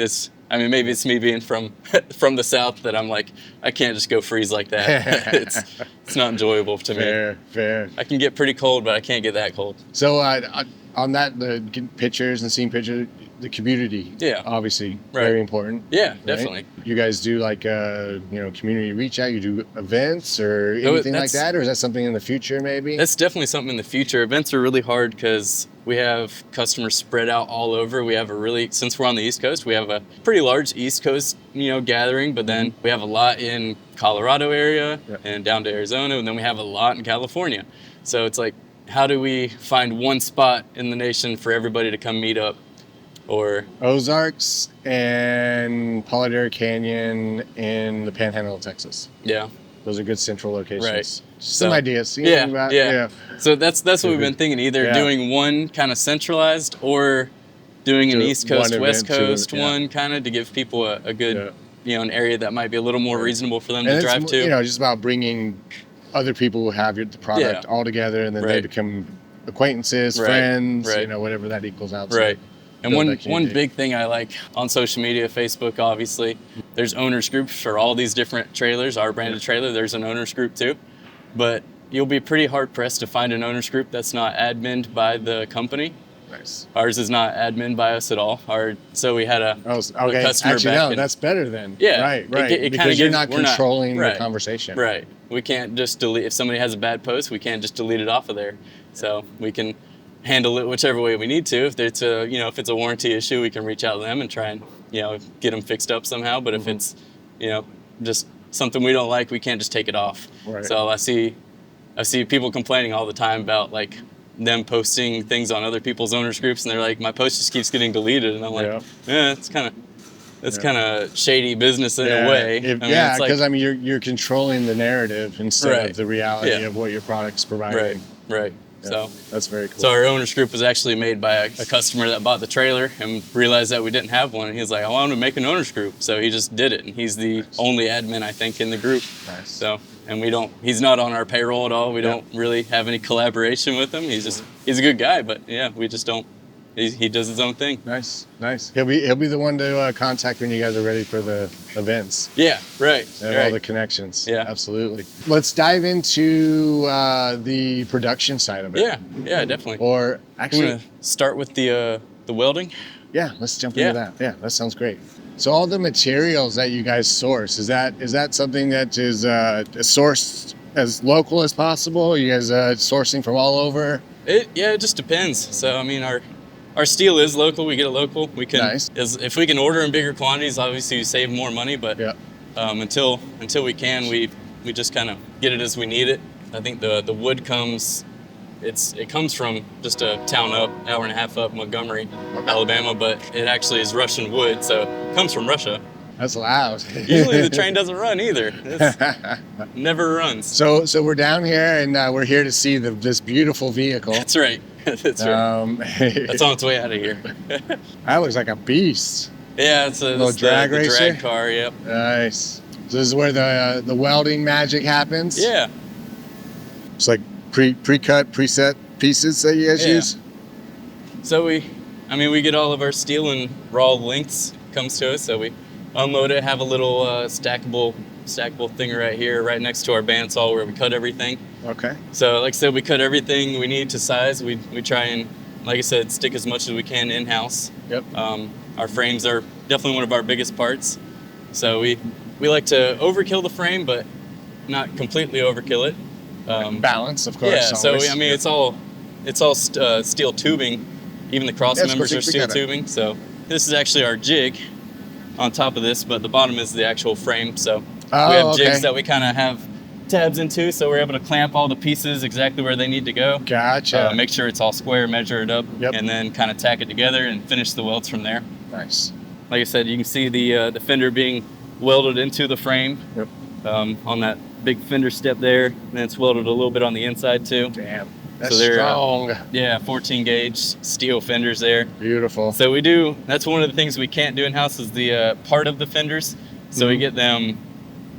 maybe it's me being from the South that I'm like, I can't just go freeze like that. It's not enjoyable to me. Fair. I can get pretty cold, but I can't get that cold. So on that, the pictures and seeing pictures, the community, obviously very important. Yeah, definitely. You guys do community reach out. You do events or anything like that, or is that something in the future maybe? That's definitely something in the future. Events are really hard because we have customers spread out all over. We have since we're on the East Coast, we have a pretty large East Coast gathering, but then we have a lot in Colorado area and down to Arizona, and then we have a lot in California. So it's like, how do we find one spot in the nation for everybody to come meet up? Or Ozarks and Polydare Canyon in the Panhandle of Texas. Yeah. Those are good central locations. Right. Some ideas. Yeah. So that's what we've been thinking, either doing one kind of centralized or doing an East Coast, West Coast one kind of to give people a good, an area that might be a little more reasonable for them to drive to. Just about bringing other people who have the product all together, and then they become acquaintances, friends, whatever that equals out to. Right. And one big thing I like on social media, Facebook, obviously, there's owners groups for all these different trailers. Our branded trailer, there's an owners group too. But you'll be pretty hard pressed to find an owners group that's not adminned by the company. Nice. Ours is not admin by us at all. So we had a okay. customer Actually, back no, in, that's better then. Yeah, Right. it because you're not we're controlling the right, conversation. Right. We can't just delete, if somebody has a bad post, we can't just delete it off of there. So we can handle it whichever way we need to. If it's a, if it's a warranty issue, we can reach out to them and try and, get them fixed up somehow. But if it's, just something we don't like, we can't just take it off. Right. So I see people complaining all the time about like them posting things on other people's owners groups, and they're like, my post just keeps getting deleted, and I'm like, it's kind of shady business in a way. Because you're controlling the narrative instead of the reality of what your product's providing. Right. Yeah, so that's very cool. So our owners group was actually made by a customer that bought the trailer and realized that we didn't have one, and he was like, I want to make an owners group. So he just did it, and he's the only admin, I think, in the group. Nice. So, and he's not on our payroll at all. We don't really have any collaboration with him. He's a good guy, but we just don't. He does his own thing. Nice. He'll be the one to contact when you guys are ready for the events. Yeah, right. And all the connections. Yeah, absolutely. Let's dive into the production side of it. Yeah, definitely. Or actually, I'm gonna start with the welding. Yeah, let's jump into that. Yeah, that sounds great. So all the materials that you guys source, is that something that is sourced as local as possible? Are you guys sourcing from all over? It just depends. So I mean, our steel is local. We get it local. We can, if we can order in bigger quantities, obviously we save more money. But until we can, we just kind of get it as we need it. I think the wood comes. It comes from just a town up, hour and a half up, Montgomery, Alabama. But it actually is Russian wood, so it comes from Russia. That's loud. Usually the train doesn't run either. It never runs. So we're down here, and we're here to see this beautiful vehicle. That's right. That's right. That's on its way out of here. That looks like a beast. Yeah, it's a little drag racer. The drag car. Yep. Nice. So this is where the welding magic happens. Yeah. It's like pre-cut, preset pieces that you guys use. So we get all of our steel in raw lengths. Comes to us, so we unload it. Have a little stackable thing right here, right next to our bandsaw where we cut everything. Okay. So like I said, we cut everything we need to size. We try and, like I said, stick as much as we can in-house. Yep. Our frames are definitely one of our biggest parts. So we like to overkill the frame, but not completely overkill it. Balance, of course. Yeah. So it's all steel tubing. Even the cross members are steel tubing. So this is actually our jig on top of this, but the bottom is the actual frame. So we have jigs that we kind of have tabs into, so we're able to clamp all the pieces exactly where they need to go. Gotcha. Make sure it's all square, measure it up, and then kind of tack it together and finish the welds from there. Nice. Like I said, you can see the fender being welded into the frame. Yep. On that big fender step there, and it's welded a little bit on the inside too. Damn. That's so they're, strong. 14 gauge steel fenders there. Beautiful. So that's one of the things we can't do in-house is the part of the fenders. So we get them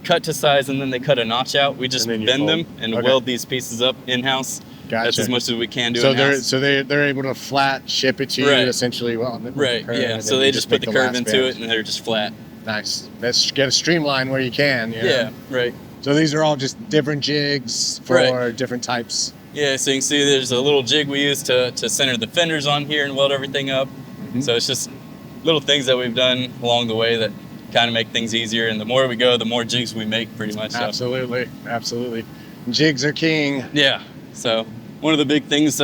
cut to size, and then they cut a notch out. We just bend them and weld these pieces up in-house. Gotcha. That's as much as we can do in-house. So they're able to flat ship it to you essentially. Right, yeah. So they just put the curve into it, and they're just flat. Nice. Let's get a streamline where you can. Yeah, right. So these are all just different jigs for different types. Yeah, so you can see there's a little jig we use to center the fenders on here and weld everything up. So it's just little things that we've done along the way that kind of make things easier. And the more we go, the more jigs we make pretty much. Absolutely. Absolutely. Jigs are king. Yeah. So one of the big things,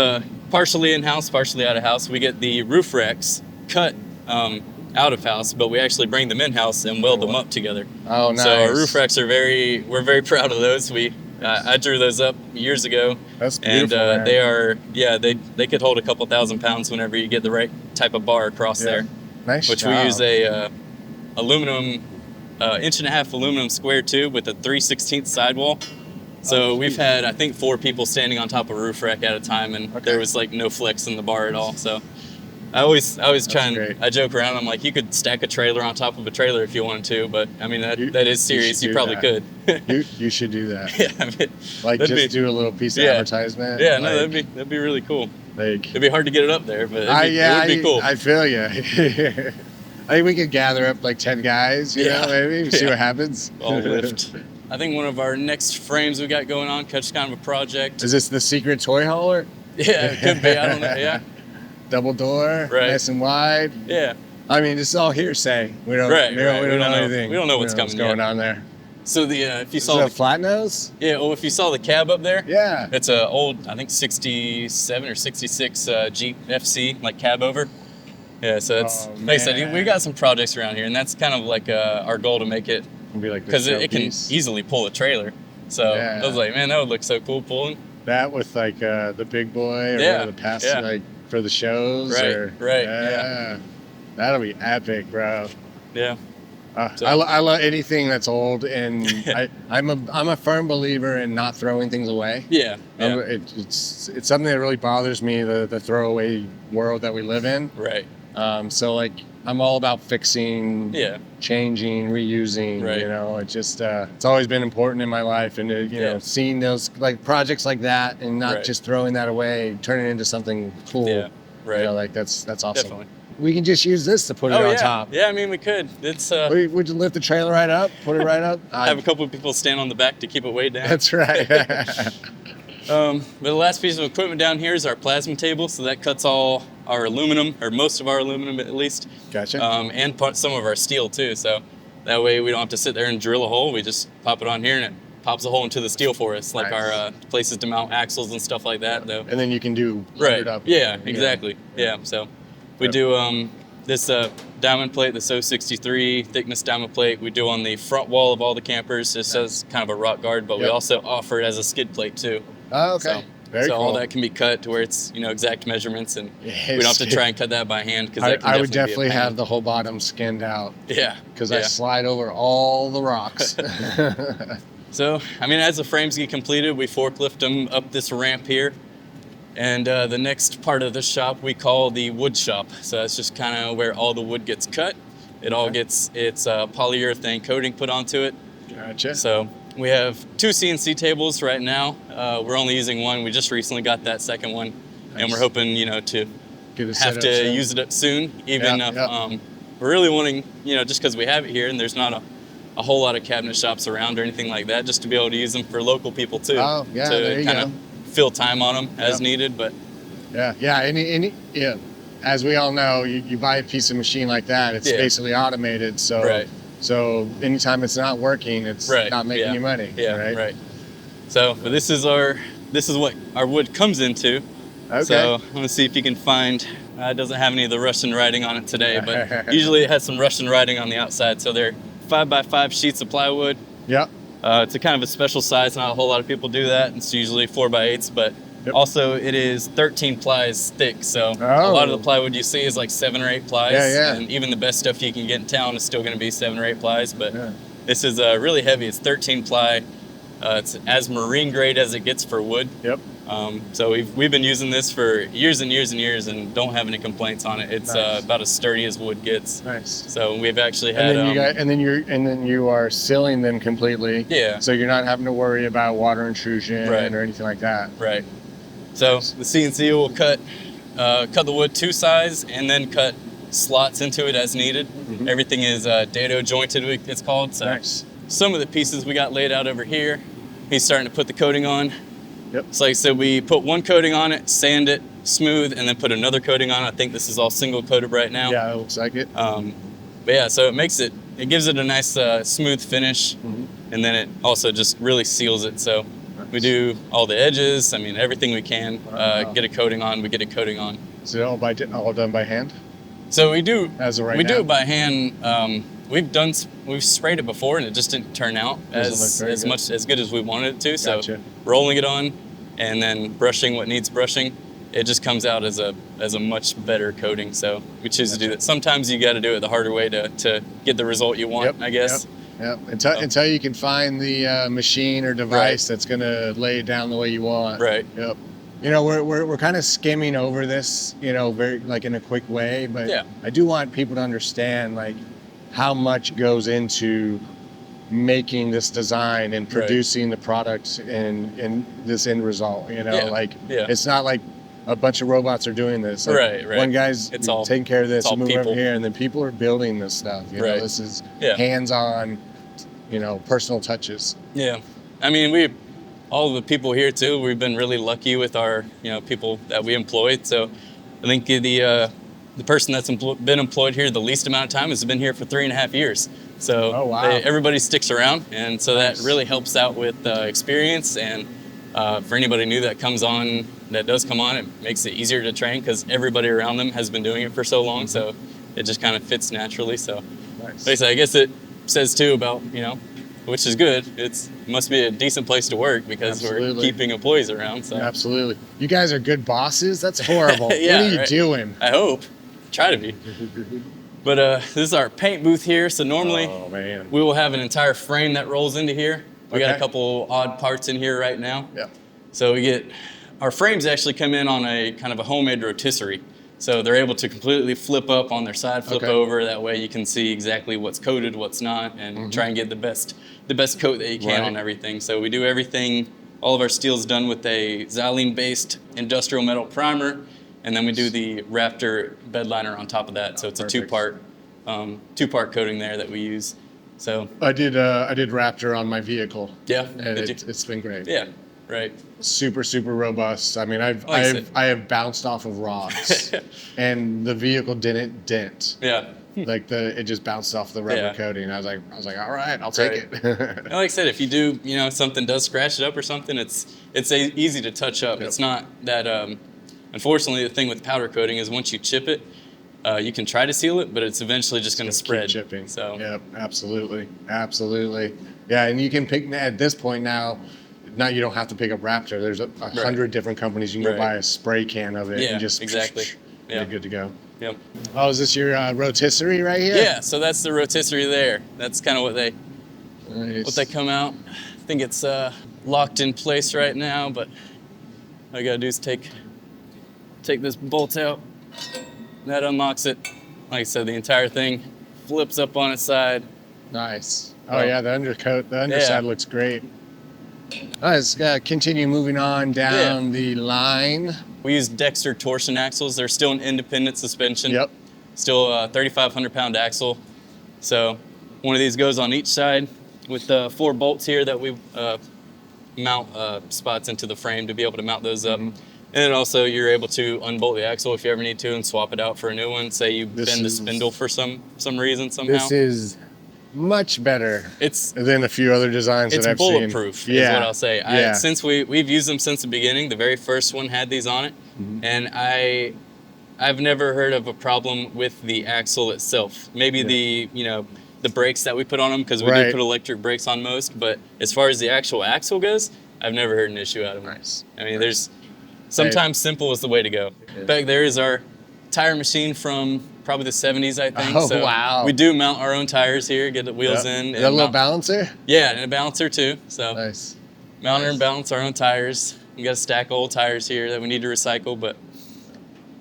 partially in-house, partially out-of-house, we get the roof racks cut out of house, but we actually bring them in-house and weld them up together. Oh, nice. So our roof racks we're very proud of those. I drew those up years ago. That's beautiful. And they could hold a couple thousand pounds whenever you get the right type of bar across there. Nice Which job. we use a aluminum, 1.5 inch aluminum square tube with a 3/16 sidewall. So we've had, I think, 4 people standing on top of a roof rack at a time, and there was like no flex in the bar at all. So I always try and I joke around. I'm like, you could stack a trailer on top of a trailer if you wanted to, but I mean that is serious. You probably could. you should do that. Yeah, I mean, do a little piece of advertisement. Yeah, no, that'd be really cool. It'd be hard to get it up there, but it would be cool. I feel you. I think we could gather up like 10 guys, you know, maybe see what happens. All lift. I think one of our next frames we got going on, just kind of a project. Is this the secret toy hauler? Yeah, it could be. I don't know. Yeah. Double door, Right. nice and wide. Yeah. I mean, this is all hearsay. We don't, Right, we don't, right. we don't know anything. We don't know what's what's coming going yet. on there. So the if you Is saw it a flat nose? if you saw the cab up there, Yeah. it's a old, I think 67 or 66 Jeep FC like cab over. Yeah, so it's like I said, we got some projects around here, and that's kind of like our goal to make it, It'll be like because it can showpiece. easily pull a trailer. So Yeah. I was like, man, that would look so cool pulling. That with like the big boy or Yeah, the past, yeah. like for the shows. Right, or, right, Yeah. That'll be epic, bro. Yeah. So- I love anything that's old, and I'm a firm believer in not throwing things away. Yeah. Yeah. It's something that really bothers me, the throwaway world that we live in. Right. So like I'm all about fixing, Yeah. changing, reusing. Right. You know, it just it's always been important in my life, and you know, seeing those like projects like that, and not Right. just throwing that away, turning it into something cool. Yeah. Right. You know, like that's awesome. Definitely. We can just use this to put it Oh on yeah. top. Yeah, I mean we could. It's We just lift the trailer right up, put it right up. have a couple of people stand on the back to keep it weighed down. That's right. But the last piece of equipment down here is our plasma table, so that cuts all our aluminum, or most of our aluminum at least. Gotcha. And some of our steel too, so that way we don't have to sit there and drill a hole. We just pop it on here and it pops a hole into the steel for us, like Nice. our places to mount axles and stuff like that, though. And then you can do Right. it up. Yeah, exactly. Yeah. So we Yep. do this diamond plate, this 063 thickness diamond plate. We do on the front wall of all the campers, just as kind of a rock guard, but we Yep. also offer it as a skid plate too. Oh, okay. So, Very so cool. all that can be cut to where it's exact measurements, and we Yes. don't have to try and cut that by hand because I would definitely be a pain. have the whole bottom skinned out Yeah. because yeah. I slide over all the rocks. So, I mean, as the frames get completed, we forklift them up this ramp here. And the next part of the shop we call the wood shop. So that's just kind of where all the wood gets cut. It all gets its polyurethane coating put onto it. Gotcha. So we have 2 CNC tables right now. We're only using one. We just recently got that second one. And Nice. we're hoping, to Get it set have up to soon. use it up soon. Even Yeah, if yeah. we're really wanting, just because we have it here and there's not a whole lot of cabinet shops around or anything like that, just to be able to use them for local people too. Oh, yeah, there to you kind go. of fill time on them as Yep. needed. But Yeah. Yeah. As we all know, you buy a piece of machine like that, it's Yeah. basically automated. So, Right. so anytime it's not working, it's Right, not making yeah. you money. yeah, Right. So, but this is what our wood comes into. Okay. So I'm gonna see if you can find. It doesn't have any of the Russian writing on it today, but usually it has some Russian writing on the outside. So they're 5x5 sheets of plywood. Yep. It's a kind of a special size. Not a whole lot of people do that. It's usually 4x8s, but Yep. also it is 13 plies thick. So a Oh. lot of the plywood you see is like 7 or 8 plies. Yeah. And even the best stuff you can get in town is still going to be 7 or 8 plies. But Yeah. this is really heavy. It's 13 ply. It's as marine grade as it gets for wood. Yep. So we've been using this for years and years and years and don't have any complaints on it. It's Nice. about as sturdy as wood gets. Nice. So we've actually had. And then you are sealing them completely. Yeah. So you're not having to worry about water intrusion Right. or anything like that. Right. So the CNC will cut the wood 2 size and then cut slots into it as needed. Mm-hmm. Everything is dado jointed, it's called. So Nice. some of the pieces we got laid out over here, he's starting to put the coating on. Yep. So like I said, we put one coating on it, sand it, smooth, and then put another coating on it. I think this is all single coated right now. Yeah, it looks like it. But yeah, so it gives it a nice smooth finish, and then it also just really seals it. So we do all the edges. I mean, everything we can Wow. get a coating on. We get a coating on. Is it all done by hand? So we do. As of right we now? do it by hand. We've sprayed it before, and it just didn't turn out Doesn't look very good. as good as we wanted it to. So Gotcha. rolling it on, and then brushing what needs brushing, it just comes out as a much better coating. So we choose to do that. Sometimes you got to do it the harder way to get the result you want. I guess. Yep. Until you can find the machine or device that's going to lay it down the way you want. Right. Yep. We're kind of skimming over this, very like in a quick way, but Yeah. I do want people to understand like how much goes into making this design and producing the product and this end result. Yeah. It's not like a bunch of robots are doing this. Like, Right. One guy's It's all- taking care of this, it's all and moving over people. here, and then people are building this stuff. Right. This is Yeah. hands-on personal touches. Yeah, I mean, all the people here too, we've been really lucky with our, people that we employed. So I think the person that's been employed here the least amount of time has been here for 3.5 years. So oh, wow. Everybody sticks around, and so Nice. that really helps out with experience. And for anybody new that does come on, it makes it easier to train because everybody around them has been doing it for so long. So it just kind of fits naturally. So Nice. basically, I guess it says too about, which is good. It must be a decent place to work because Absolutely. we're keeping employees around. So Absolutely. You guys are good bosses? That's horrible. Yeah, what are you right. doing? I hope. Try to be. But this is our paint booth here. So normally Oh, man. we will have an entire frame that rolls into here. We got a Okay. couple odd parts in here right now. Yeah. So our frames actually come in on a kind of a homemade rotisserie. So they're able to completely flip up on their side, flip Okay. over. That way you can see exactly what's coated, what's not, and try and get the best coat that you can Right. on everything. So we do everything. All of our steel's done with a xylene-based industrial metal primer, and then we do the Raptor bedliner on top of that. So it's Perfect. a two-part coating there that we use. So I did Raptor on my vehicle. yeah, And did you? it's been great. Yeah, right. Super, super robust. I mean, Like I said. I have bounced off of rocks, and the vehicle didn't dent. Yeah. Like it just bounced off the rubber Yeah. coating. I was like, all right, I'll take Right. it. And like I said, if you do, something does scratch it up or something, it's easy to touch up. Yep. It's not that. Unfortunately, the thing with powder coating is once you chip it, you can try to seal it, but it's eventually just going to Keep spread. chipping. So Yep, absolutely. Yeah, and you can pick at this point now. Now you don't have to pick up Raptor. There's a 100 different companies. You can go Right. buy a spray can of it Yeah, and just exactly. Yeah. You're good to go. Yep. Oh, is this your rotisserie right here? Yeah. So that's the rotisserie there. That's kind of what they Nice. come out. I think it's locked in place right now, but all I gotta do is take this bolt out. That unlocks it. Like I said, the entire thing flips up on its side. Nice. Oh Well, yeah, the underside looks great. Let's continue moving on down the line. We use Dexter torsion axles. They're still an independent suspension. Yep. Still a 3,500 pound axle. So one of these goes on each side with the 4 bolts here that we mount spots into the frame to be able to mount those up. And then also you're able to unbolt the axle if you ever need to and swap it out for a new one. Say you bend the spindle for some reason somehow. This is much better It's than a few other designs that I've seen. bulletproof is what I'll say. Yeah. Since we've used them since the beginning, the very first one had these on it, and I've never heard of a problem with the axle itself. Maybe the brakes that we put on them, because we do Right. put electric brakes on most, but as far as the actual axle goes, I've never heard an issue out of them. Nice. I mean, there's sometimes simple is the way to go. Back there is our tire machine from probably the 70s, I think. Oh, So wow. we do mount our own tires here, get the wheels in. Is that a little mount- balancer? Yeah, and a balancer too. So Nice. mount Nice. and balance our own tires. We got a stack of old tires here that we need to recycle, but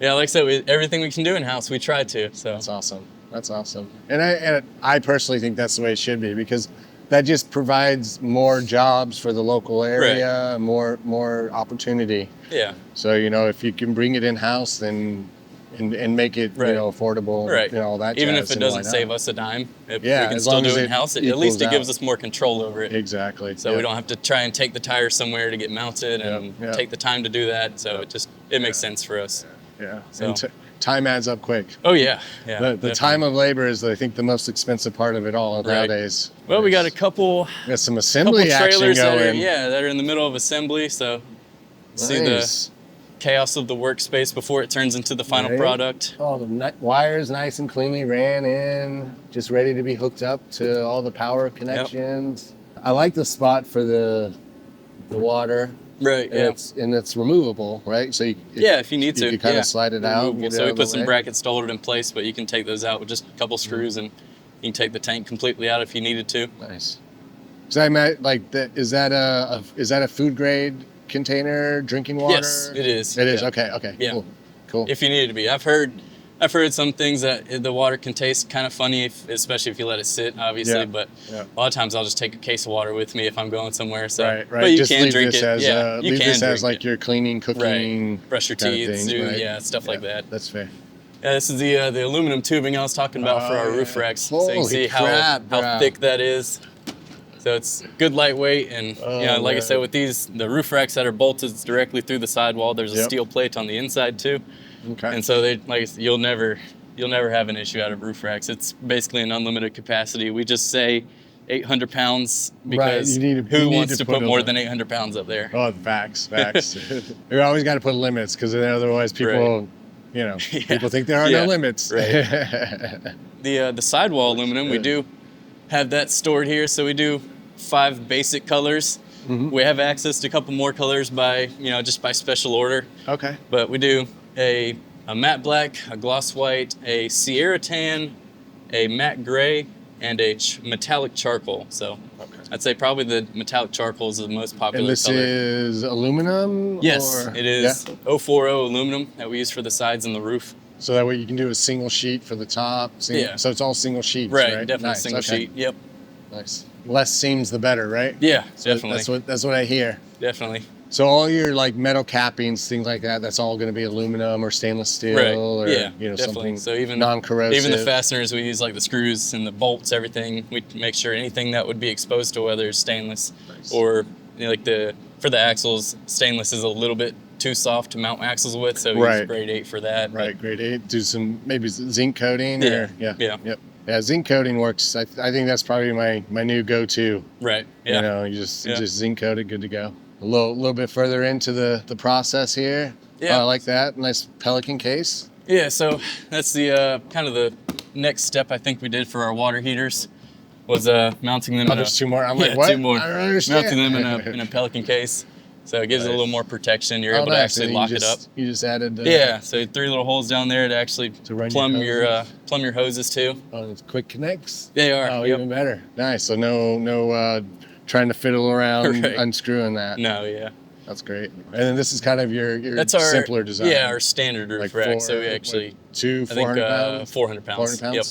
yeah, like I said, everything we can do in house, we try to. So That's awesome. That's awesome. And I personally think that's the way it should be, because that just provides more jobs for the local area, more opportunity. yeah, So if you can bring it in house, then and make it Right. affordable, right. all that. Even jazz, if it then why doesn't not? save us a dime, if Yeah, we can as still long do as it it in house, at equals least it gives out. us more control over it. Exactly. So we don't have to try and take the tires somewhere to get mounted and Yep. take the time to do that. So it makes sense for us. Yeah. So- And time adds up quick. Oh yeah, yeah. The definitely. time of labor is, I think, the most expensive part of it all Right. nowadays. Well, we got a couple some assembly action trailers that going. are in the middle of assembly. So see the Nice. chaos of the workspace before it turns into the final Right. product. All the wires nice and cleanly ran in, just ready to be hooked up to all the power connections. I like the spot for the water. Right. And it's removable, right? So if you need to, you can kind of slide it out. Removable. get it So out we of the put some way. brackets to hold it in place, but you can take those out with just a couple screws, and you can take the tank completely out if you needed to. Nice. So I meant like that. Is that a food grade container, drinking water? Yes, it is. It is. Yeah. Okay. Yeah. Cool. If you need it to be, I've heard some things that the water can taste kind of funny, especially if you let it sit, obviously. Yeah, But yeah. a lot of times I'll just take a case of water with me if I'm going somewhere. So, Right. But you Just can leave drink this it. as, You leave can this as drink like it. your cleaning, cooking, Brush your kind of teeth, thing, right? stuff like that. That's fair. Yeah, this is the aluminum tubing I was talking about for our roof racks. So you can Holy see crap, how bro. thick that is. So it's good lightweight, and Oh, you know, like I man. said, with these, the roof racks that are bolted directly through the sidewall, there's a Yep. steel plate on the inside too. Okay. And so they, like I said, you'll never have an issue out of roof racks. It's basically an unlimited capacity. We just say 800 pounds because who wants to put more than 800 pounds up there? Oh, facts. We always got to put limits, because otherwise people, you know, people think there are no limits. Right. The sidewall aluminum, we do have that stored here. So we do 5 basic colors. We have access to a couple more colors by, you know, just by special order. Okay. But we do a matte black, a gloss white, a Sierra tan, a matte gray, and a metallic charcoal. So I'd say probably the metallic charcoal is the most popular And this color. is aluminum? Yes, or? it is 040 aluminum that we use for the sides and the roof. So that way you can do a single sheet for the top. So it's all single sheets, right? Definitely Nice. single sheet. Yep. Nice. Less seams, the better, right? Yeah, So definitely. That's what I hear. Definitely. So all your like metal cappings, things like that, that's all going to be aluminum or stainless steel, Right. or Yeah, you know, definitely. something So even non-corrosive. Even the fasteners we use, like the screws and the bolts, everything, we make sure anything that would be exposed to weather is stainless. Nice. Or you know, like for the axles, stainless is a little bit too soft to mount axles with, so we use grade 8 for that. Right, grade 8. Do some maybe zinc coating. Yeah. Or, Yep. Yeah, zinc coating works. I think that's probably my new go-to. Right. Yeah. You know, you just zinc coat it, good to go. A little bit further into the process here. Yeah. I like that. Nice Pelican case. Yeah, so that's the kind of the next step I think we did for our water heaters was mounting them. There's 2 more. I'm like, what? 2 more. I don't understand. Mounting them in a Pelican case, so it gives it a little more protection. You're able to nice. actually And lock it up. You just added. So 3 little holes down there to actually run plumb your plumb your hoses too. Oh, it's quick connects. They are. Oh, Yep. even better. Nice. So no trying to fiddle around Right. unscrewing that. No, yeah. That's great. And then this is kind of your That's our simpler design. Yeah, our standard roof Like rack. So we actually 400 pounds. 400 pounds. 400 pounds. Yep.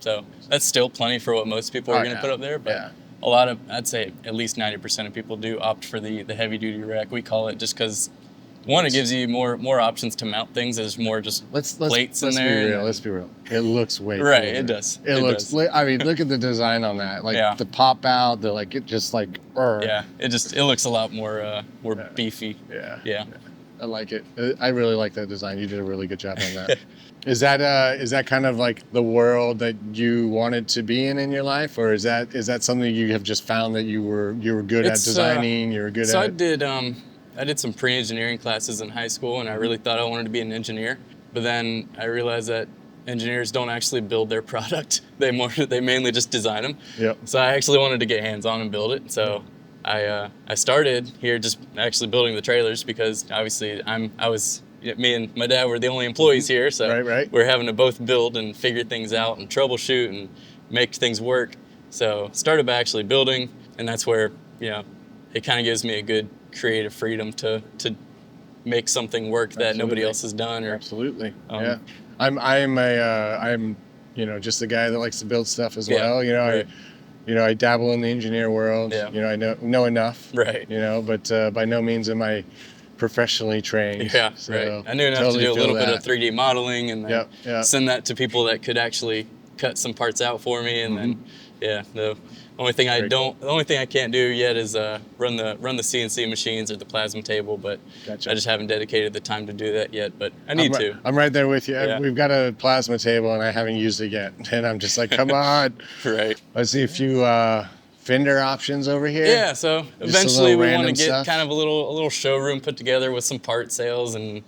So that's still plenty for what most people are going to put up there, but a lot of, I'd say at least 90% of people do opt for the heavy duty rack. We call it just because one, it gives you more options to mount things. There's more just plates in there. Let's be real. It looks way right. cooler. It does. It looks. I mean, look at the design on that. Like the pop out. The like it just like. Yeah. It looks a lot more beefy. Yeah. I like it. I really like that design. You did a really good job on that. Is that kind of like the world that you wanted to be in your life, or is that something you have just found that you were good at designing? You were good at. I did some pre-engineering classes in high school, and I really thought I wanted to be an engineer. But then I realized that engineers don't actually build their product; they mainly just design them. Yep. So I actually wanted to get hands-on and build it. So I started here just actually building the trailers because obviously me and my dad were the only employees here, so we're having to both build and figure things out and troubleshoot and make things work. So started by actually building, and that's where it kind of gives me a good creative freedom to make something work that nobody else has done. Absolutely. Yeah. I'm just a guy that likes to build stuff as well. I dabble in the engineer world. Yeah. I know enough. Right. But by no means am I professionally trained. Yeah. So right. I knew enough to do a little bit of 3D modeling and then send that to people that could actually cut some parts out for me, and then the only thing I can't do yet is run the CNC machines or the plasma table, but I just haven't dedicated the time to do that yet, but I need to. I'm right there with you. Yeah. We've got a plasma table and I haven't used it yet, and I'm just like, come on. Right. I see a few fender options over here. Yeah, so eventually we want to get stuff. kind of a little showroom put together with some part sales and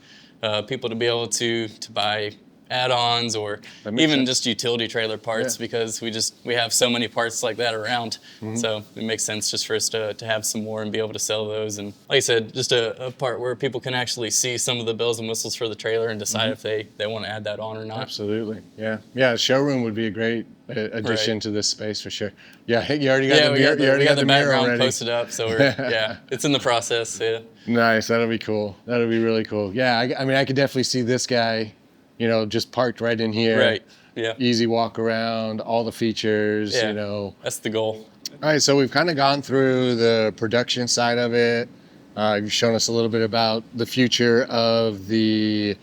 people to be able to buy add-ons or even just utility trailer parts because we have so many parts like that around. So it makes sense just for us to have some more and be able to sell those. And like I said, just a part where people can actually see some of the bells and whistles for the trailer and decide if they want to add that on or not. Absolutely. Yeah. A showroom would be a great addition to this space for sure. Yeah, you already got the mirror. We got the mirror background already posted up, so we're it's in the process. Yeah. Nice. That'll be cool. That'll be really cool. Yeah, I mean, I could definitely see this guy, just parked right in here. Right. Yeah. Easy walk around, all the features. Yeah. That's the goal. All right, so we've kind of gone through the production side of it. You've shown us a little bit about the future of the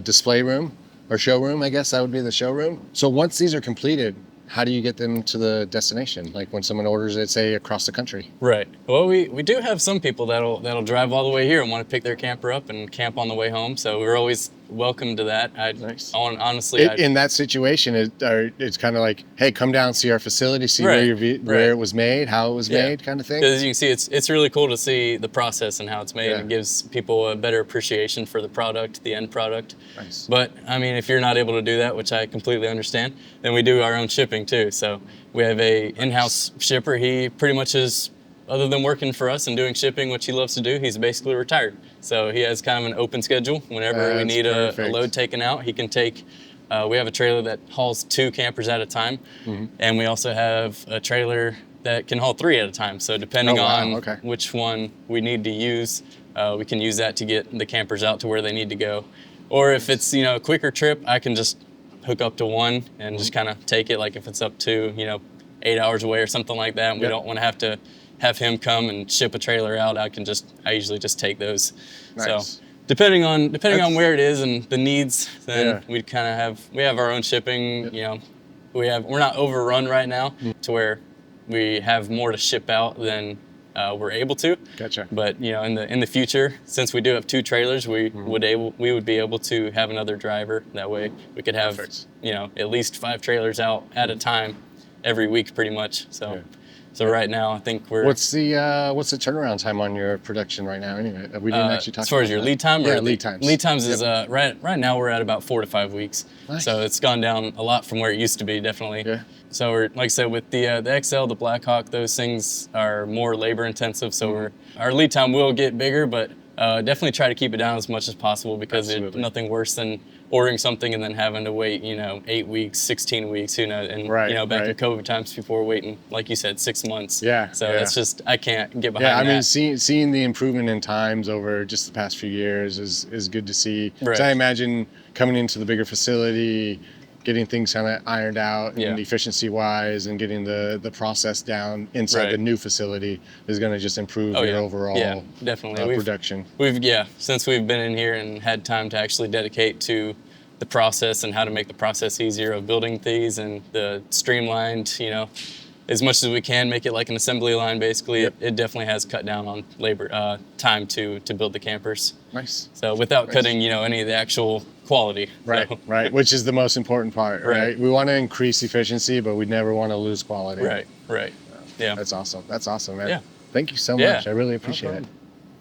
display room or showroom. I guess that would be the showroom. So once these are completed, how do you get them to the destination? Like when someone orders it, say across the country. Right. Well, we do have some people that'll drive all the way here and want to pick their camper up and camp on the way home. So we're always welcome to that. Nice. Honestly, In that situation, it's kind of like, hey, come down, see our facility, see Right, where it was made, how it was Yeah. made, kind of thing. Because as you can see, it's really cool to see the process and how it's made. Yeah. It gives people a better appreciation for the product, the end product. Nice. But I mean, if you're not able to do that, which I completely understand, then we do our own shipping too. So we have a in-house shipper. He pretty much is, other than working for us and doing shipping, which he loves to do, he's basically retired. So he has kind of an open schedule. Whenever we That's need a perfect. load taken out, he can take. We have a trailer that hauls 2 campers at a time, and we also have a trailer that can haul 3 at a time. So depending Oh, wow. on Okay. which one we need to use, we can use that to get the campers out to where they need to go. Or if it's a quicker trip, I can just hook up to one and just kind of take it. Like if it's up to 8 hours away or something like that, and we Yep. don't want to have him come and ship a trailer out, I usually just take those. Nice. So depending on where it is and the needs, then Yeah. we kind of have our own shipping. We're not overrun right now to where we have more to ship out than we're able to. Gotcha. But in the future, since we do have 2 trailers, we would be able to have another driver. That way we could have Perfect. at least 5 trailers out at a time every week, pretty much. So. Yeah. So right now, I think we're. What's the turnaround time on your production right now? Anyway, we didn't actually talk as far about as your that. lead time. Yeah, Or lead times. Lead times is Yep. right now we're at about 4 to 5 weeks. Nice. So it's gone down a lot from where it used to be, definitely. Yeah. So we're, like I said, with the XL, the Blackhawk, those things are more labor intensive. So our lead time will get bigger, but definitely try to keep it down as much as possible, because it's Absolutely. nothing worse than ordering something and then having to wait 8 weeks, 16 weeks, who knows, and Right, back in right. COVID times, people were waiting, like you said, 6 months. Yeah, So yeah. that's just, I can't get behind Yeah, I that. mean, seeing the improvement in times over just the past few years is good to see. Right. So I imagine coming into the bigger facility, getting things kind of ironed out Yeah. and efficiency-wise, and getting the process down inside Right. the new facility is going to just improve Oh, your yeah. overall Yeah, definitely. production. Since we've been in here and had time to actually dedicate to the process and how to make the process easier of building these, and the streamlined, as much as we can make it like an assembly line, basically. Yep. It definitely has cut down on labor time to build the campers. Nice. So without Nice. cutting, any of the actual quality. Right, So, right, which is the most important part, right? Right. We want to increase efficiency, but we never want to lose quality. right. Yeah. That's awesome. That's awesome, man. Yeah. Thank you so Yeah. much. I really No appreciate it. problem.